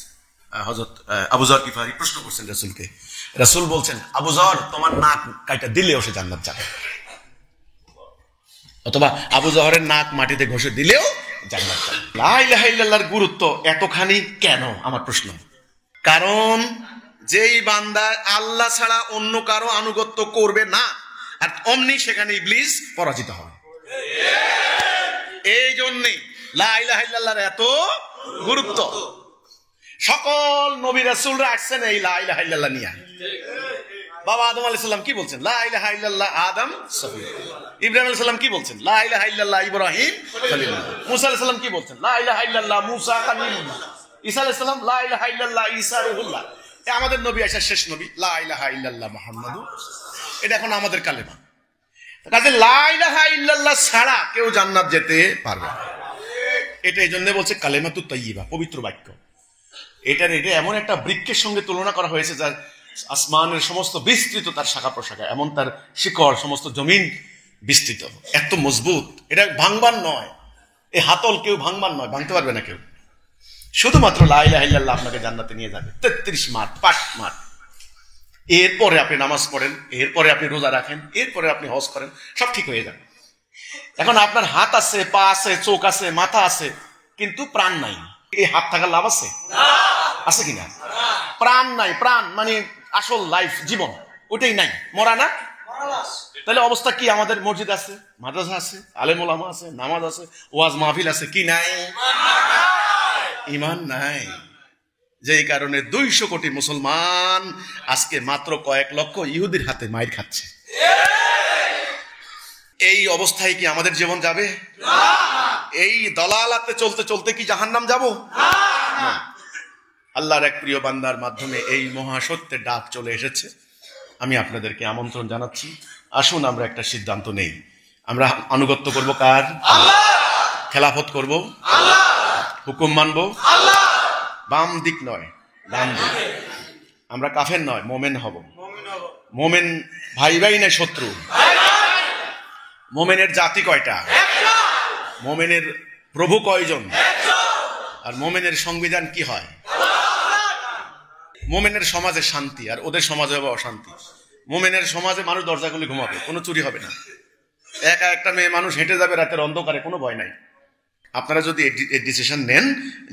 হযরত আবু যর গিফারি প্রশ্ন করছেন রাসূলকে। রাসূল বলছেন, আবু যর, তোমার নাক কাইটা দিলেও সে জান্নাত যাবে, অথবা আবু যহরের নাক মাটিতে ঘষে দিলেও জান্নাত যাবে। লা ইলাহা ইল্লাল্লাহর গুরুত্ব এতখানি কেন, আমার প্রশ্ন। কারণ যেই বান্দা আল্লাহ ছাড়া অন্য কারো আনুগত্য করবে না, আর অমনি সেখানে ইবলিস পরাজিত হবে। এই জন্যই লা ইলাহা ইল্লাল্লাহর এত গুরুত্ব। সকল নবী রাসূলরা আসছেন এই লা ইলাহা ইল্লাল্লাহ নিয়ে। বাবা আদম আলাইহিস সালাম কি বলছেন? লা ইলাহা ইল্লাল্লাহ আদম সফিউল্লাহ। ইব্রাহিম আলাইহিস সালাম কি বলছেন? লা ইলাহা ইল্লাল্লাহ ইব্রাহিম খলিলুল্লাহ। মুসা আলাইহিস সালাম কি বলছেন? লা ইলাহা ইল্লাল্লাহ মুসা কালিমুল্লাহ। ঈসা আলাইহিস সালাম লা ইলাহা ইল্লাল্লাহ ঈসা রূহুল্লাহ। এই আমাদের নবী আয়েশার শেষ নবী, লা ইলাহা ইল্লাল্লাহ মুহাম্মাদুর। এটা এখন আমাদের কালেমা। কাজে লা ইলাহা ইল্লাল্লাহ ছাড়া কেউ জান্নাত যেতে পারবে না। এটা এই জন্য বলছে কালেমাতুত তাইয়্যিবা, পবিত্র বাক্য। এটা এমন একটা বৃক্ষের সঙ্গে তুলনা করা হয়েছে যার আসমানের সমস্ত বিস্তৃত তার শাখা প্রশাখা, এমন তার শিকড় সমস্ত জমিন বিস্তৃত, এত মজবুত। এটা ভাঙবার নয়, এই হাতল কেউ ভাঙবার নয়, ভাঙতে পারবে না কেউ। শুধুমাত্র লা ইলাহা ইল্লাল্লাহ আপনাকে জান্নাতে নিয়ে যাবে। 33 মাঠ, 5 মাঠ। এরপরে আপনি নামাজ পড়েন, এরপরে আপনি রোজা রাখেন, এরপরে আপনি হজ করেন, সব ঠিক হয়ে যাবে। এখন আপনার হাত আছে, পা আছে, চোখ আছে, মাথা আছে, কিন্তু প্রাণ নাই। এই হাত থাকার লাভ আছে? আছে কিনা? প্রাণ নাই। প্রাণ মানে আসল লাইফ, জীবন, ওটাই নাই, মরা না। তাহলে অবস্থা কি? আমাদের মসজিদ আছে, মাদ্রাসা আছে, আলেম ওলামা আছে, নামাজ আছে, ওয়াজ মাহফিল আছে, কি নাই? ঈমান নাই। যেই কারণে 200 কোটি মুসলমান আজকে মাত্র কয়েক লক্ষ ইহুদির হাতে মাইর খাচ্ছে। এই অবস্থায় কি আমাদের জীবন যাবে? এই দলালাতে চলতে চলতে কি জাহান্নাম যাব? না। আল্লাহর এক প্রিয় বান্দার মাধ্যমে এই মহাসত্যের ডাক চলে এসেছে। আমি আপনাদেরকে আমন্ত্রণ জানাচ্ছি, আসুন আমরা একটা সিদ্ধান্ত নেই। আমরা আনুগত্য করব কার? আল্লাহ। খেলাফত করব আল্লাহ। হুকুম মানব আল্লাহ। বাম দিক নয়, ডান দিক। আমরা কাফের নয়, মোমেন হব। মোমেন ভাই ভাই না শত্রু? মোমেনের জাতি কয়টা? মোমেনের প্রভু কয়জন? আর মোমেনের সংবিধান কি হয়? মোমেনের সমাজে শান্তি, আর ওদের সমাজে হবে অশান্তি। মোমেনের সমাজে মানুষ দরজা খুলে ঘুমাবে, কোনো চুরি হবে না। একা একটা মেয়ে মানুষ হেঁটে যাবে রাতের অন্ধকারে, কোনো ভয় নাই। আপনারা যদি এই ডিসিশন নেন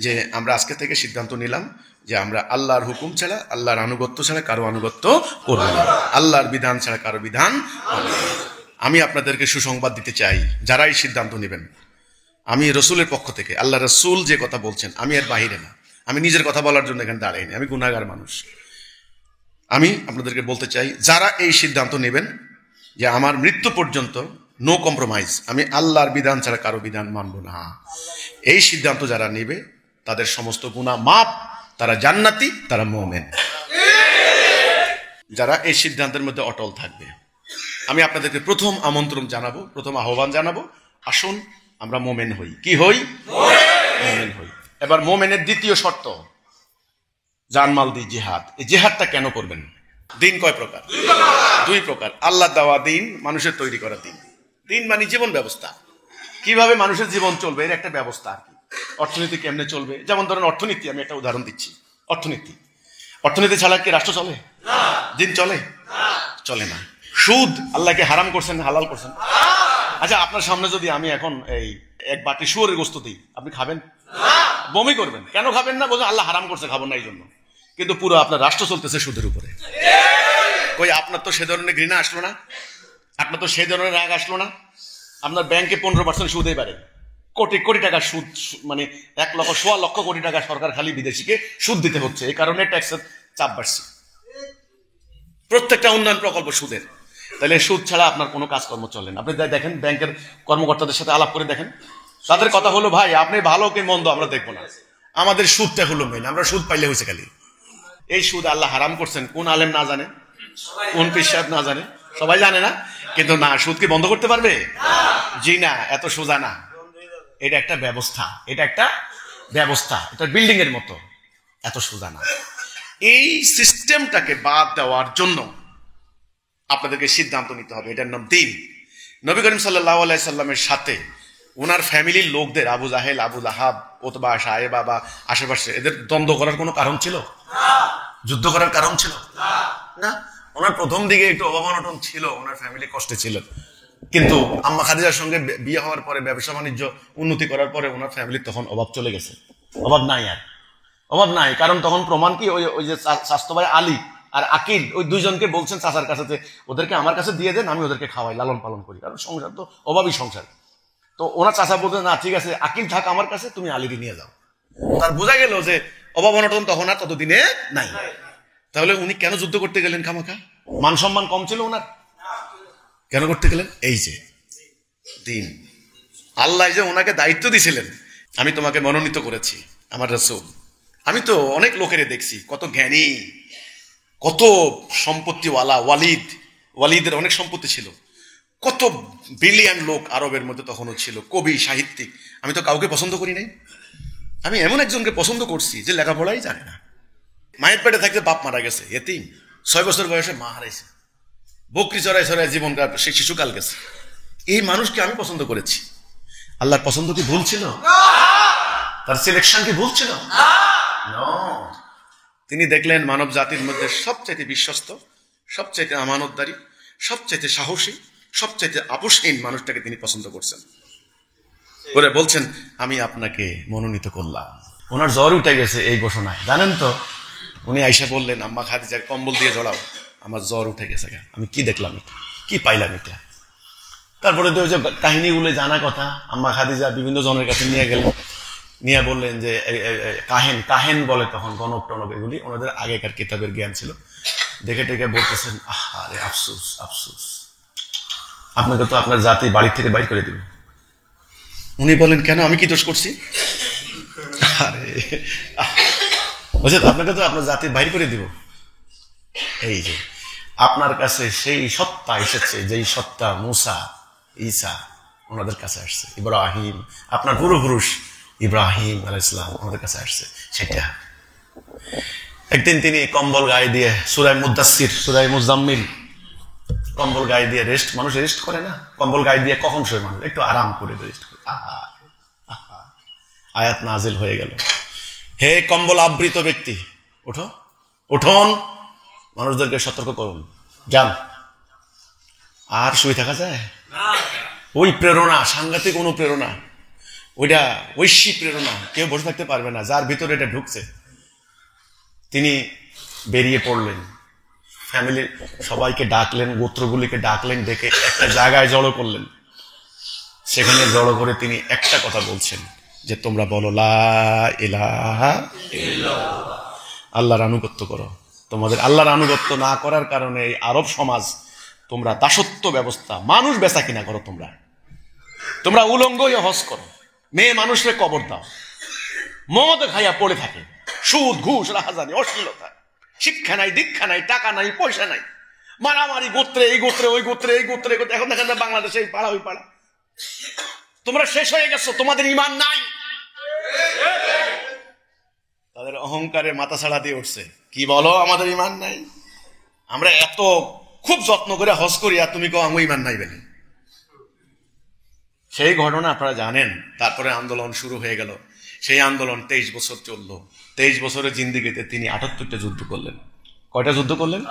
যে আমরা আজকে থেকে সিদ্ধান্ত নিলাম যে আমরা আল্লাহর হুকুম ছাড়া, আল্লাহর আনুগত্য ছাড়া কারো আনুগত্য করব না, আল্লাহর বিধান ছাড়া কারো বিধান করব না। আমি আপনাদেরকে সুসংবাদ দিতে চাই, যারা এই সিদ্ধান্ত নেবেন, আমি রসুলের পক্ষ থেকে, আল্লাহ রসুল যে কথা বলছেন, আমি এর বাহিরে না, আমি নিজের কথা বলার জন্য এখানে দাঁড়াইনি, আমি গুনাহগার মানুষ। আমি আপনাদেরকে বলতে চাই, যারা এই সিদ্ধান্ত নেবেন যে আমার মৃত্যু পর্যন্ত নো কম্প্রোমাইজ, আমি আল্লাহর বিধান ছাড়া কারো বিধান মানব না, এই সিদ্ধান্ত যারা নেবে তাদের সমস্ত গুনাহ মাফ, তারা জান্নাতি, তারা মুমিন। যারা এই সিদ্ধান্তের মধ্যে অটল থাকবে, আমি আপনাদেরকে প্রথম আমন্ত্রণ জানাবো, প্রথম আহ্বান জানাবো, আসুন আমরা মুমিন হই। কি হই? মুমিন হই। এবার মুমিনের দ্বিতীয় শর্ত, জানমাল দি জিহাদ। এই জিহাদটা কেন করবেন? দিন কয় প্রকার? দুই প্রকার। আল্লাহ দেওয়া দিন, মানুষের তৈরি করা দিন। দিন মানে জীবন ব্যবস্থা, কিভাবে মানুষের জীবন চলবে এর একটা ব্যবস্থা আর কি। অর্থনীতি কেমনে চলবে, যেমন ধরেন অর্থনীতি, আমি একটা উদাহরণ দিচ্ছি। অর্থনীতি ছাড়া কি রাষ্ট্র চলে? দিন চলে? চলে না। সুদ আল্লাহকে হারাম করছেন, হালাল করছেন? আচ্ছা, আপনার সামনে যদি আমি এখন এই এক বাটি শুয়োরের গোশত দিই, আপনি খাবেন? বমি করবেন। কেন খাবেন না? বলছেন আল্লাহ হারাম করছে, খাবো না এই জন্য। কিন্তু পুরো আপনার রাষ্ট্র চলতেছে সুদের উপরে। কই আপনার তো সে ধরনের ঘৃণা আসলো না? আপনার তো সেই ধরনের রাগ আসলো না? আপনার ব্যাংকে 15% সুদে বাড়ে, কোটি কোটি টাকা সুদ, মানে 1,00,000 কোটি টাকা সরকার খালি বিদেশিকে সুদ দিতে হচ্ছে। এই কারণে ট্যাক্সের চাপ বাড়ছে, প্রত্যেকটা উন্নয়ন প্রকল্প সুদের। তাহলে সুদ ছাড়া আপনার কোনো কাজকর্ম চলে না। আপনি দেখেন ব্যাংকের কর্মকর্তাদের সাথে আলাপ করে দেখেন, তাদের কথা হলো ভাই আপনি ভালো কি মন্দ আমরা দেখবো না, আমাদের সুদটা হলো মেইন, আমরা সুদ পাইলে হয়েছে খালি। এই সুদ আল্লাহ হারাম করছেন, কোন আলেম না জানে, কোন পীর সাহেব না জানে, সবাই জানে না। কিন্তু না, সুদ কি বন্ধ করতে পারবে? জি না, এত সোজা না। এটা একটা ব্যবস্থা, এটা বিল্ডিং এর মতো, এত সোজা না। এই সিস্টেমটাকে বাদ দেওয়ার জন্য আপনাদেরকে সিদ্ধান্ত নিতে হবে, এটার নাম দিন। নবী করিম সাল্লাল্লাহু আলাইহি সাল্লামের সাথে ওনার ফ্যামিলির লোকদের, আবু জাহেল, আবু লাহাব, ওতবা, সায়েবা বা আশেপাশে, এদের দ্বন্দ্ব করার কোনো কারণ ছিল? যুদ্ধ করার কারণ ছিল না। ওনার প্রথম দিকে একটু অভাব অনটন ছিল, ওনার ফ্যামিলি কষ্টে ছিল, কিন্তু আম্মা খাদিজার সঙ্গে বিয়ে হওয়ার পরে, ব্যবসা বাণিজ্য উন্নতি করার পরে ওনার ফ্যামিলির তখন অভাব চলে গেছে। অভাব নাই, আর অভাব নাই। কারণ তখন প্রমাণ কি, ওই যে স্বাস্থ্য ভাই আলী আর আকিল, ওই দুইজনকে বলছেন চাচার কাছে যে ওদেরকে আমার কাছে দিয়ে দেন, আমি ওদেরকে খাওয়াই, লালন পালন করি, কারণ সংসার তো অভাবই সংসার। তো ওনার চাচা বলতে, না ঠিক আছে, আকিল থাক আমার কাছে, তুমি আলীকে নিয়ে যাও। তার বোঝা গেল যে অভাব অনটন তখন আর ততদিনে নাই। তাহলে উনি কেন যুদ্ধ করতে গেলেন খামাখা? মান সম্মান কম ছিল ওনার? কেন করতে গেলেন? এই যে দিন, আল্লাহ যে ওনাকে দায়িত্ব দিয়েছিলেন, আমি তোমাকে মনোনীত করেছি আমার রাসূল। আমি তো অনেক লোকেরে দেখছি, কত জ্ঞানী, কত সম্পত্তিওয়ালা, ওয়ালিদের অনেক সম্পত্তি ছিল, কত ব্রিলিয়ান্ট লোক আরবের মধ্যে তখনও ছিল, কবি, সাহিত্যিক। আমি তো কাউকে পছন্দ করি নাই। আমি এমন একজনকে পছন্দ করছি যে লেখাপড়াই জানে না, মায়ের পেটে থাকতে বাপ মারা গেছে, এতিম, 6 বছর বয়সে মা হারাইছে, বকরি চড়াই চড়াই জীবনকাল, সে শিশুকাল গেছে। এই মানুষকে আমি পছন্দ করেছি। আল্লাহর পছন্দ কি ভুল ছিল? তার সিলেকশন কি ভুল ছিল? তিনি দেখলেন মানব জাতির মধ্যে সবচাইতে বিশ্বস্ত, সবচাইতে আমানতদারি, সবচাইতে সাহসী, সবচাইতে আপোষহীন মানুষটাকে তিনি পছন্দ করছেন। ওরা বলছেন আমি আপনাকে মনোনীত করলাম। ওনার জ্বর উঠে গেছে এই ঘোষণায়, জানেন তো। উনি আইসা বললেন, আম্মা খাদিজা কম্বল দিয়ে জড়াও, আমার জ্বর উঠে গেছে। আমি কি দেখলাম, কি পাইলাম এটা? তারপরে তো ওই যে কাহিনীগুলো জানা কথা, আম্মা খাদিজা বিভিন্ন জনের কাছে নিয়ে গেলেন, নিয়ে বললেন যে কাহেন বলে তখন, গণক টনক, এগুলি ওনাদের আগেকার কিতাবের জ্ঞান ছিল। দেখে টেকে বলতেছেন, আরে আফসোস আফসোস, আপনাকে তো আপনার জাতি বাড়ি থেকে বাইর করে দিবে। উনি বলেন, কেন, আমি কি দোষ করছি? আরে আপনাকে তো আপনার জাতি বাইর করে দিব। এই যে আপনার কাছে সেই সত্তা এসেছে, যেই সত্তা মুসা, ঈসা ওনাদের কাছে আসছে, ইব্রাহিম, আপনার পূর্বপুরুষ ইব্রাহিম আলাইহিস সালাম ওনাদের কাছে আসছে। সেটা একদিন তিনি কম্বল গায়ে দিয়ে, সূরা মুদাসসির, সূরা মুজাম্মিল, কম্বল গায়ে দিয়ে রেস্ট, মানুষ রেস্ট করে না, কম্বল গায়ে দিয়ে কখন শোয় মানুষ? একটু আরাম করে রেস্ট করে। আয়াত নাজিল হয়ে গেল, হে কম্বল আবৃত ব্যক্তি, ওঠো, উঠুন, মানুষদেরকে সতর্ক করুন, যান। আর শুয়ে থাকা যায়? ওই প্রেরণা, সাংঘাতিক অনুপ্রেরণা, ওইটা ঐশী প্রেরণা, কেউ বসে থাকতে পারবে না যার ভিতরে এটা ঢুকছে। তিনি বেরিয়ে পড়লেন, ফ্যামিলির সবাইকে ডাকলেন, গোত্রগুলিকে ডাকলেন, ডেকে একটা জায়গায় জড়ো করলেন। সেখানে জড়ো করে তিনি একটা কথা বলছেন যে তোমরা বলো লা ইলাহা ইল্লাল্লাহ, আল্লাহর আনুগত্য করো। তোমাদের আল্লাহর আনুগত্য না করার কারণে এই আরব সমাজ তোমরা দাসত্ব ব্যবস্থা, মানুষ বেচা কিনা করো, তোমরা উলঙ্গ হয়ে হজ করো, মেয়ে মানুষের কবর দাও, মদ খাইয়া পড়ে থাকে, সুদ ঘুষ রাহাজানি অশ্লীলতা, শিক্ষা নাই, দীক্ষা নাই, টাকা নাই, পয়সা নাই, মারামারি, গোত্রে এই গোত্রে ওই গোত্রে এই গোত্রে। এখন দেখেন বাংলাদেশে এই পাড়া ওই পাড়া। তোমরা শেষ হয়ে গেছো, তোমাদের ঈমান নাই। তাদের অহংকারে মাথা ছাড়া দিয়ে উঠছে, কি বলো আমাদের ঈমান নাই? আমরা এত খুব যত্ন করে হজ করি আর তুমি কো আমি ঈমান নাই বলে। সেই ঘটনা আপনারা জানেন। তারপরে আন্দোলন শুরু হয়ে গেল। সেই আন্দোলন 23 বছর চলল। 23 বছরের জিন্দিগিতে তিনি 78টা যুদ্ধ করলেন। কয়টা যুদ্ধ করলেন?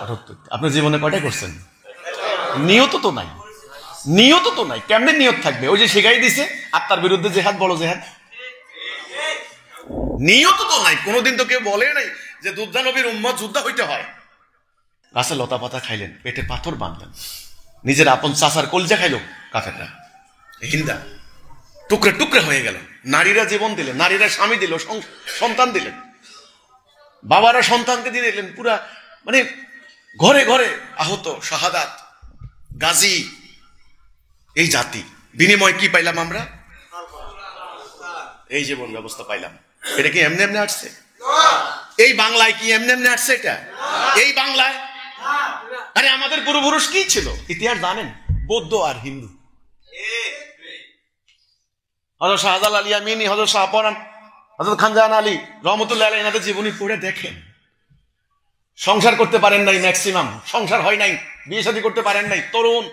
78। আপনার জীবনে কয়টা করছেন? নিয়ত তো নাই, নিয়ত তো নাই। কেমনে নিয়ত থাকবে? ওই যে শিখাই দিছে আত্মার বিরুদ্ধে জেহাদ, বড় জেহাদ। নিয়ত তো নাই। কোনোদিন তো কেউ বলে নাই যে যোদ্ধা নবীর উম্মত যোদ্ধা হইতে হয়। গাছে লতা পাতা খাইলেন, পেটে পাথর বাঁধলেন, নিজের আপন চাচার কলজা খাইল কাফেররা, হিন্দা টুকরে টুকরে হয়ে গেল। নারীরা জীবন দিলেন, নারীরা স্বামী দিল, সন্তান দিলেন, বাবারা সন্তানকে দিয়ে দিলেন। পুরা মানে ঘরে ঘরে আহত, শাহাদাত, গাজী। এই জাতি বিনিময় কি পাইলাম আমরা? এই জীবন ব্যবস্থা পাইলাম। এটা কি এমনি এমনি আসছে? এই বাংলায় কি এমনি এমনি আসছে? এটা এই বাংলায়? আরে আমাদের পূর্বপুরুষ কি ছিল ইতিহাস জানেন? বৌদ্ধ আর হিন্দু। হযরত শাহজালাল আলী আমিনী, হযরত শাহপরান, হযরত খানজাহান আলী রহমতুল্লাহ আলাইহি এনাদের জীবনী পড়ে দেখেন। সংসার করতে পারেন নাই, ম্যাক্সিমাম সংসার হয় নাই, বিয়ে শাদী করতে পারেন নাই, তরুণ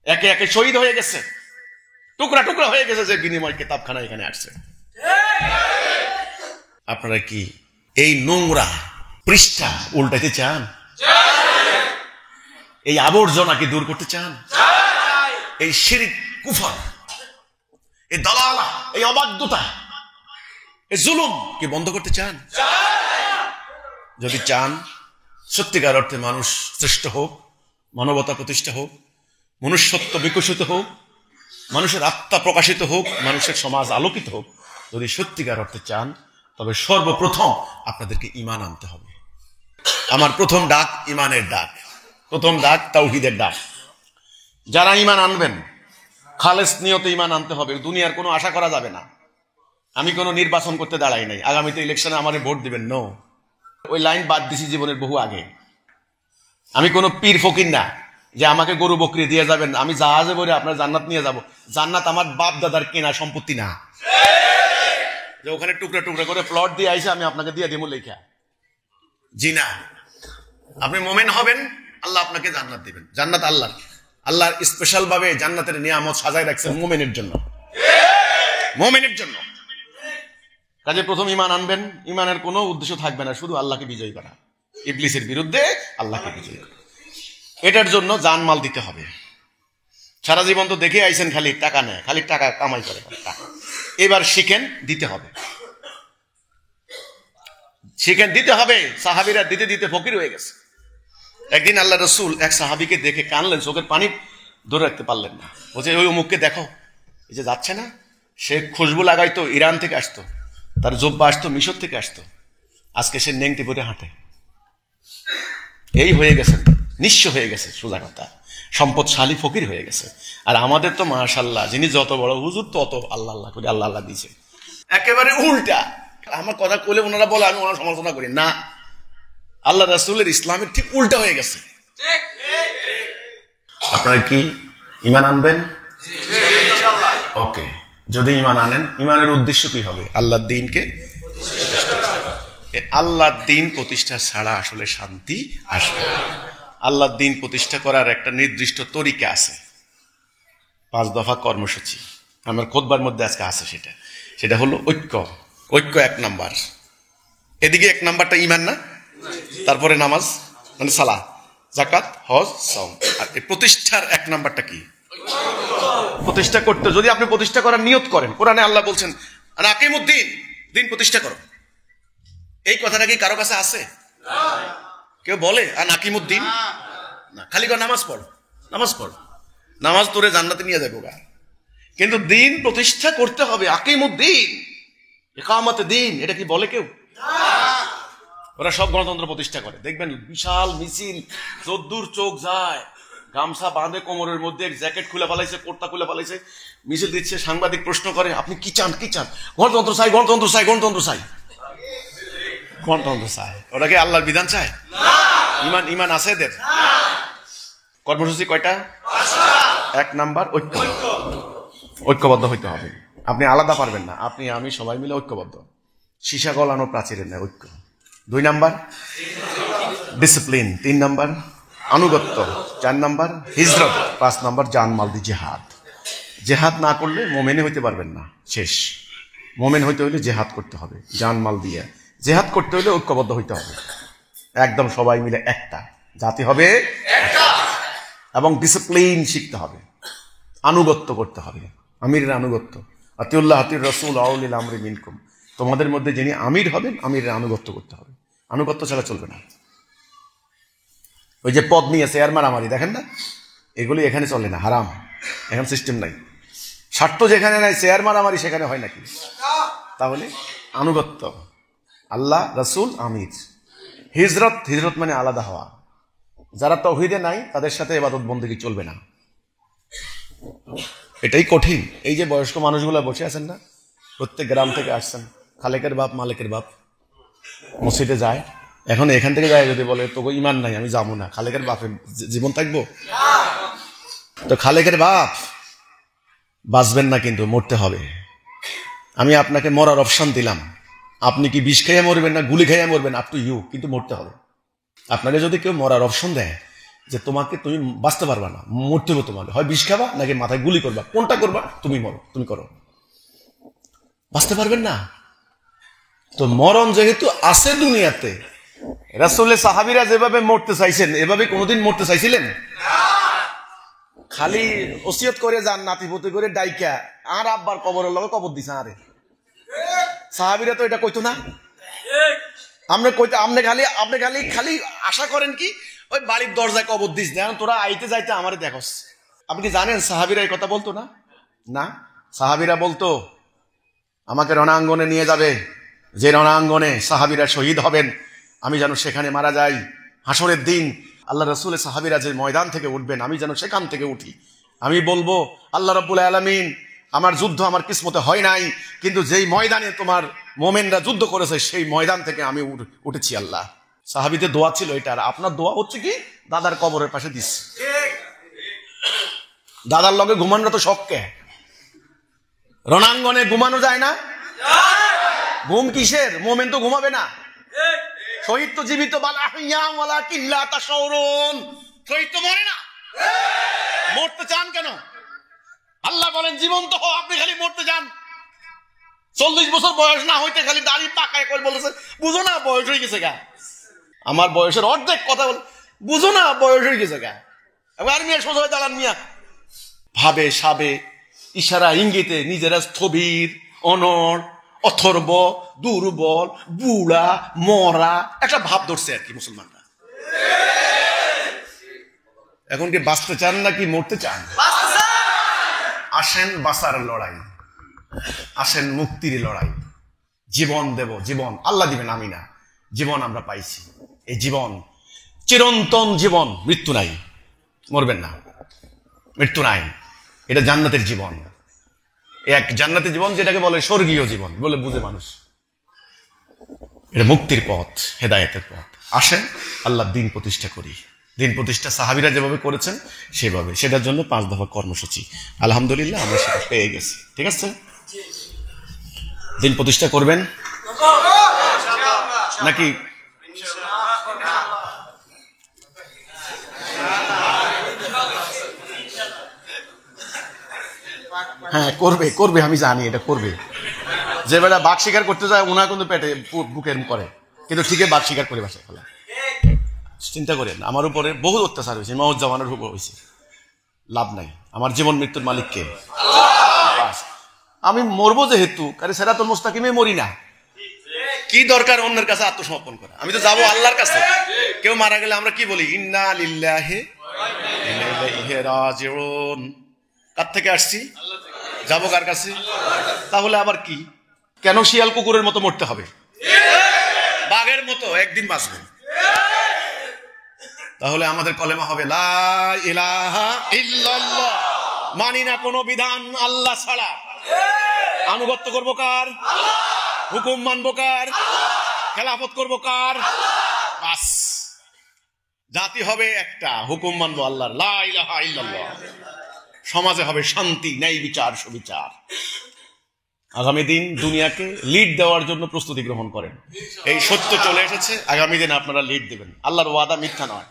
একে একে শহীদ হয়ে গেছে, টুকরা টুকরা হয়ে গেছে, যে বিনিময় কিতাবখানা এখানে আসছে। আপনারা কি এই নোংরা পৃষ্ঠা উল্টাইতে চান? এই আবর্জনা কি দূর করতে চান? এই শিরক, কুফর, এই দালালা, এই অবাধ্যতা, এই জুলুম কি বন্ধ করতে চান? যদি চান সত্যিকার অর্থে মানুষ শ্রেষ্ঠ হোক, মানবতা প্রতিষ্ঠা হোক, মনুষ্যত্ব বিকশিত হোক, মানুষের আত্মা প্রকাশিত হোক, মানুষের সমাজ আলোকিত হোক, যদি সত্যিকার অর্থে চান, তবে সর্বপ্রথম আপনাদেরকে ঈমান আনতে হবে। আমার প্রথম ডাক ঈমানের ডাক, প্রথম ডাক তাওহীদের ডাক। যারা ঈমান আনবেন, খালেস নিয়তে ঈমান আনতে হবে। দুনিয়ার কোনো আশা করা যাবে না। আমি কোনো নির্বাচন করতে দাঁড়াই নাই, আগামীতে ইলেকশনে আমারে ভোট দিবেন, নো। ওই লাইন বাদ দিছি জীবনের বহু আগে। আমি কোনো পীর ফকির না যে আমাকে গরু বকরি দিয়ে যাবেন, আমি জাহাজে বলে আপনার জান্নাত নিয়ে যাব। জান্নাত আমার বাপ দাদার কেনা সম্পত্তি না, যে ওখানে টুকরা টুকরা করে প্লট দিয়ে আইসে আমি আপনাকে দিয়ে দিব লেখা। জি না, আপনি মোমেন হবেন, আল্লাহ আপনাকে জান্নাত দিবেন। জান্নাত আল্লাহর, আল্লাহর স্পেশাল ভাবে জান্নাতের নিয়ামত সাজায় রাখছেন মোমেনের জন্য, মোমেনের জন্য। কাজে প্রথম ঈমান আনবেন। ঈমানের কোনো উদ্দেশ্য থাকবে না, শুধু আল্লাহকে বিজয়ী করা, ইবলিসের বিরুদ্ধে আল্লাহকে বিজয়ী করা। এটার জন্য জানমাল দিতে হবে। সারা জীবন তো দেখে আইছেন খালি টাকা নেয়, খালি টাকা কামাই করে। এবার শিখেন দিতে হবে, শিখেন দিতে হবে। সাহাবীরা দিতে দিতে ফকির হয়ে গেছে। একদিন আল্লাহ রাসূল এক সাহাবীকে দেখে কানলেন, চোখের পানি ধরে রাখতে পারলেন না। বলছে ওই অমুককে দেখো, এই যে যাচ্ছে না, সে খুশবু লাগাইতো, ইরান থেকে আসতো, তার জব্বা আসতো মিশর থেকে আসতো, আজকে সে নেংটি পরে হাঁটে। এই হয়ে গেছে, নিঃস্ব হয়ে গেছে, সোজা কথা, সম্পদশালী ফকির হয়ে গেছে। আর আমাদের তো মাশাআল্লাহ, যিনি যত বড় হুজুর তত আল্লাহ আল্লাহ করে আল্লাহ আল্লাহ দিয়েছে। একেবারে উল্টা। আমার কথা বলে ওনারা বলে আমি ওনার সমালোচনা করি না, আল্লাহ রাসূলের ইসলামের ঠিক উল্টা হয়ে গেছে। আপনারা কি ঈমান আনবেন? ওকে, যদি ঈমান আনেন, ঈমানের উদ্দেশ্য কি হবে? আল্লাহর দ্বীনকে, আল্লাহর দ্বীন প্রতিষ্ঠা ছাড়া আসলে শান্তি আসবে না। আল্লাহর দ্বীন প্রতিষ্ঠা করার একটা নির্দিষ্ট তরিকা আছে, 5 দফা কর্মসূচি আমার খুতবার মধ্যে আজকে আছে। সেটা হলো ঐক্য। ঐক্য 1 নাম্বার। এদিকে 1 নাম্বারটা ঈমান না, তারপরে নামাজ মানে সালাহ, যাকাত, হজ, সাওম। আর এই প্রতিষ্ঠার 1 নাম্বারটা কি? প্রতিষ্ঠা করতে, যদি আপনি প্রতিষ্ঠা করার নিয়ত করেন, কোরআনে আল্লাহ বলছেন আকিমুদ্দিন, দিন প্রতিষ্ঠা করো। এই কথাটা কি কারো কাছে আছে? কেউ বলে আকিমুদ্দিন? না, খালি নামাজ পড়, নামাজ পড়। নামাজ তোরে জান্নাতে নিয়ে যাবো গা, কিন্তু দিন প্রতিষ্ঠা করতে হবে। আকিমুদ্দিন, ইকামতে দিন, এটা কি বলে কেউ? ওরা সব গণতন্ত্র প্রতিষ্ঠা করে, দেখবেন বিশাল মিছিল, যদ্দূর চোখ যায়, গামছা বাঁধে কোমরের মধ্যে, জ্যাকেট খুলে ফেলাইছে, কোটটা খুলে ফেলাইছে, মিছিল দিচ্ছে। সাংবাদিক প্রশ্ন করে, আপনি কি চান, কি চান? গণতন্ত্র চাই, গণতন্ত্র চাই, গণতন্ত্র চাই, গণতন্ত্র চাই। ওরা কি আল্লাহর বিধান চায়? ইমান, ইমান আছে এদের? কর্মসূচি কয়টা? 1 নাম্বার ঐক্য, ঐক্যবদ্ধ হইতে হবে। আপনি আলাদা পারবেন না, আপনি আমি সবাই মিলে ঐক্যবদ্ধ, সীসা গলানো প্রাচীরের নেই ঐক্য। 2 নাম্বার ডিসিপ্লিন, 3 নাম্বার আনুগত্য, 4 নাম্বার হিজরত, 5 নাম্বার জানমাল দি জেহাদ। জেহাদ না করলে মোমেনে হইতে পারবেন না, শেষ। মোমেন হইতে হইলে জেহাদ করতে হবে, জানমাল দিয়ে। জেহাদ করতে হইলে ঐক্যবদ্ধ হইতে হবে, একদম সবাই মিলে একটা জাতি হবে এবং ডিসিপ্লিন শিখতে হবে, আনুগত্য করতে হবে, আমিরের আনুগত্য। আতিউল্লাহ আতিউর রাসূল আউলিল আমরি মিনকুম, তোমাদের মধ্যে যিনি আমির হবেন আমিরের আনুগত্য করতে হবে, আনুগত্য ছাড়া চলবে না। ওই যে পদ নিয়ে চেয়ার মারামারি দেখেন না, এগুলি এখানে চলে না, হারাম, এখন সিস্টেম নাই। স্বার্থ যেখানে নাই চেয়ার মারামারি সেখানে হয় নাকি? তাহলে আনুগত্য, আল্লাহ রাসূল আমির। হিজরত, হিজরত মানে আলাদা হওয়া। যারা তাওহীদে নাই তাদের সাথে ইবাদত বন্দেগী চলবে না, এটাই কঠিন। এই যে বয়স্ক মানুষগুলো বসে আছেন না, প্রত্যেক গ্রাম থেকে আসছেন, খালেকের বাপ মালিকের বাপ, মসজিদে যায়, এখন এখান থেকে যায় যদি বলে তোকে ইমান নাই আমি যাবো না, খালেকের বাপের জীবন থাকবো? তো খালেকের বাপ বাঁচবেন না, কিন্তু মরতে হবে। আমি আপনাকে মরার অপশন দিলাম, আপনি কি বিষ খাইয়া মরবেন না গুলি খাইয়া মরবেন, আপ টু ইউ, কিন্তু মরতে হবে। আপনাকে যদি কেউ মরার অপশন দেয় যে তোমাকে, তুমি বাঁচতে পারবা না, মরতে হবে তোমাকে, হয় বিষ খাবা নাকি মাথায় গুলি করবা, কোনটা করবা? তুমি মরো, তুমি করো, বাঁচতে পারবেন না। তো মরণ যেহেতু আছে দুনিয়াতে, রাসূলের সাহাবীরা যেভাবে মরতে চাইছেন এভাবে কোনোদিন মরতে চাইছিলেন? খালি ওসিয়ত করে যান, নাতিপুতি করে ডাইকা আর আব্বার কবরের লগে কবর দিছে। আরে সাহাবীরা তো এটা কইতো না। আপনি কইতে, আপনি খালি খালি আশা করেন কি ওই বাড়ির দরজায় কবর দিস, দেখেন তোরা আইতে যাইতে আমারে দেখস। আপনি কি জানেন সাহাবীরা এই কথা বলতো না? না, সাহাবীরা বলতো আমাকে রণাঙ্গনে নিয়ে যাবে, যে রণাঙ্গনে সাহাবীরা শহীদ হবেন আমি যেন সেখানে মারা যাই। হাসরের দিন আল্লাহ রাসূলের সাহাবীরা যে ময়দান থেকে উঠবেন আমি যেন সেখান থেকে উঠি। আমি বলবো আল্লাহ রাব্বুল আলামিন, আমার যুদ্ধ আমার কিসমতে হয় নাই, কিন্তু যেই ময়দানে তোমার মোমেনরা যুদ্ধ করেছে সেই ময়দান থেকে আমি উঠেছি। আল্লাহ, সাহাবীদের দোয়া ছিল এটা। আর আপনার দোয়া হচ্ছে কি দাদার কবরের পাশে দিস। দাদার লগে ঘুমানো তো শখকে, রণাঙ্গনে ঘুমানো যায় না? ঘুম কিসের? মোমেন তো ঘুমাবে না। শহীদ তো জীবিত, শহীদ তো মরে না। মরতে চান কেন? আল্লাহ বলেন জীবন্ত হও, আপনি খালি মরতে চান। 40 বছর বয়স না হইতে খালি দাড়ি পাকায় করে বলেছে বুঝো না বয়স হয়ে গেছে গা। আমার বয়সের অর্ধেক কথা বলে বুঝো না বয়স হয়ে গেছে গা। আর মিয়া সোজা হয়ে দাঁড়ান মিয়া, ভাবে সাবে ইশারা ইঙ্গিতে নিজেরা স্থবির, অনড়, অথর্ব, দুর্বল, বুড়া, মরা একটা ভাব ধরছে আর কি মুসলমানরা। এখন কি বাঁচতে চান নাকি মরতে চান? আসেন বাঁচার লড়াই, আসেন মুক্তির লড়াই। জীবন দেব, জীবন আল্লাহ দিবেন, আমি না। জীবন আমরা পাইছি, এই জীবন চিরন্তন জীবন, মৃত্যু নাই, মরবেন না, মৃত্যু নাই। এটা জান্নাতের জীবন, এক জান্নাতের জীবন যেটাকে বলে স্বর্গীয় জীবন বলে বুঝে মানুষ। এটা মুক্তির পথ, হেদায়েতের পথ। আসেন আল্লাহ দিন প্রতিষ্ঠা করি। দিন প্রতিষ্ঠা সাহাবীরা যেভাবে করেছেন সেভাবে, সেটার জন্য 5 দফা কর্মসূচি। আলহামদুলিল্লাহ আমরা সেটা পেয়ে গেছি। ঠিক আছে, দিন প্রতিষ্ঠা করবেন নাকি? হ্যাঁ করবে, করবে, আমি জানি এটা করবে। যে বেলা বাঘ শিকার করতে যায় ওনা কিন্তু পেটে বুকের করে, কিন্তু ঠিকই বাঘ শিকার করে বাসায় ফেলা। চিন্তা করেন, আমার উপরে বহু অত্যাচার হয়েছে, মৌজ্জামানের উপর হয়েছে, লাভ নাই। আমার জীবন মৃত্যুর মালিক কে? আমি মরবো যেহেতু, কারণ সিরাতুল মুস্তাকিমে মরি না, কি দরকার অন্যের কাছে আত্মসমর্পণ করা? আমি তো যাবো আল্লাহর কাছে। কেউ মারা গেলে আমরা কি বলি? ইন্না লিল্লাহি ইলাইহি রাজিউন। কার থেকে আসছি? যাবো কার কাছে? তাহলে আবার কি, কেন শিয়াল কুকুরের মতো মরতে হবে? বাঘের মতো একদিন বাঁচবে। তাহলে আমাদের কলেমা হবে লা ইলাহা ইল্লাল্লাহ, মানি না কোনো বিধান আল্লাহ ছাড়া। আনুগত্য করবো কার? হুকুম মানবো কার? খেলাফত করবো কার? বাস, জাতি হবে একটা, হুকুম মানবো আল্লাহর, লা ইলাহা ইল্লাল্লাহ। সমাজে হবে শান্তি, ন্যায় বিচার, সুবিচার। আগামী দিন দুনিয়াকে লিড দেওয়ার জন্য প্রস্তুতি গ্রহণ করেন। এই সত্য চলে এসেছে, আগামী দিন আপনারা লিড দেবেন। আল্লাহর ওয়াদা মিথ্যা নয়।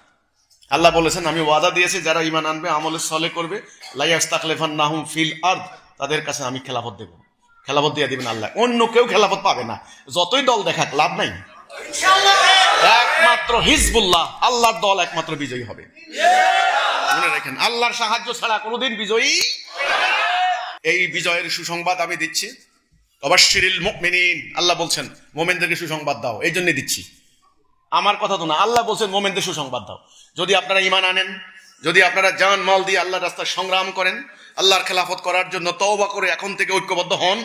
আল্লাহ বলেছেন, আমি ওয়াদা দিয়েছি যারা ঈমান আনবে, আমলে সলে করবে, লা ইয়াস্তাখলিফান্নাহুম ফিল আরদ, তাদের কাছে আমি খেলাফত দেব। খেলাফত দিয়ে দিবেন আল্লাহ, অন্য কেউ খেলাফত পাবে না। যতই দল দেখাক লাভ নাই, একমাত্র হিজবুল্লাহ, আল্লাহর দল একমাত্র বিজয়ী হবে। মনে রাখেন, আল্লাহর সাহায্য ছাড়া কোনোদিন বিজয়ী। এই বিজয়ের সুসংবাদ আমি দিচ্ছি। অবাশশিরিল মুমিনিন, আল্লাহ বলছেন মুমিনদেরকে সুসংবাদ দাও, এই জন্য দিচ্ছি। আমার কথা তো না, আল্লাহ বলছেন মুমিনদের সুসংবাদ দাও। যদি আপনারা ঈমান আনেন, যদি আপনারা জান মাল দিয়ে আল্লাহর রাস্তায় সংগ্রাম করেন, আল্লাহর খেলাফত করার জন্য তওবা করে এখন থেকে ঐক্যবদ্ধ হন,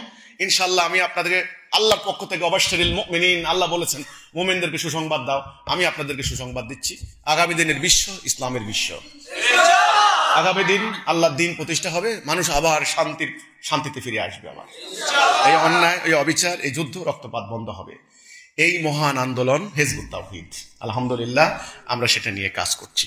ইনশাআল্লাহ আমি আপনাদেরকে আল্লাহর পক্ষ থেকে অবাশশিরিল মুমিনিন, আল্লাহ বলেছেন মুমিনদেরকে সুসংবাদ দাও, আমি আপনাদেরকে সুসংবাদ দিচ্ছি। আগামী দিনের বিশ্ব ইসলামের বিশ্ব। আগামী দিন আল্লাহর দিন প্রতিষ্ঠা হবে, মানুষ আবার শান্তিতে ফিরে আসবে। আবার এই অন্যায়, এই অবিচার, এই যুদ্ধ, রক্তপাত বন্ধ হবে। এই মহান আন্দোলন হিজবুত তাওহীদ, আলহামদুলিল্লাহ আমরা সেটা নিয়ে কাজ করছি।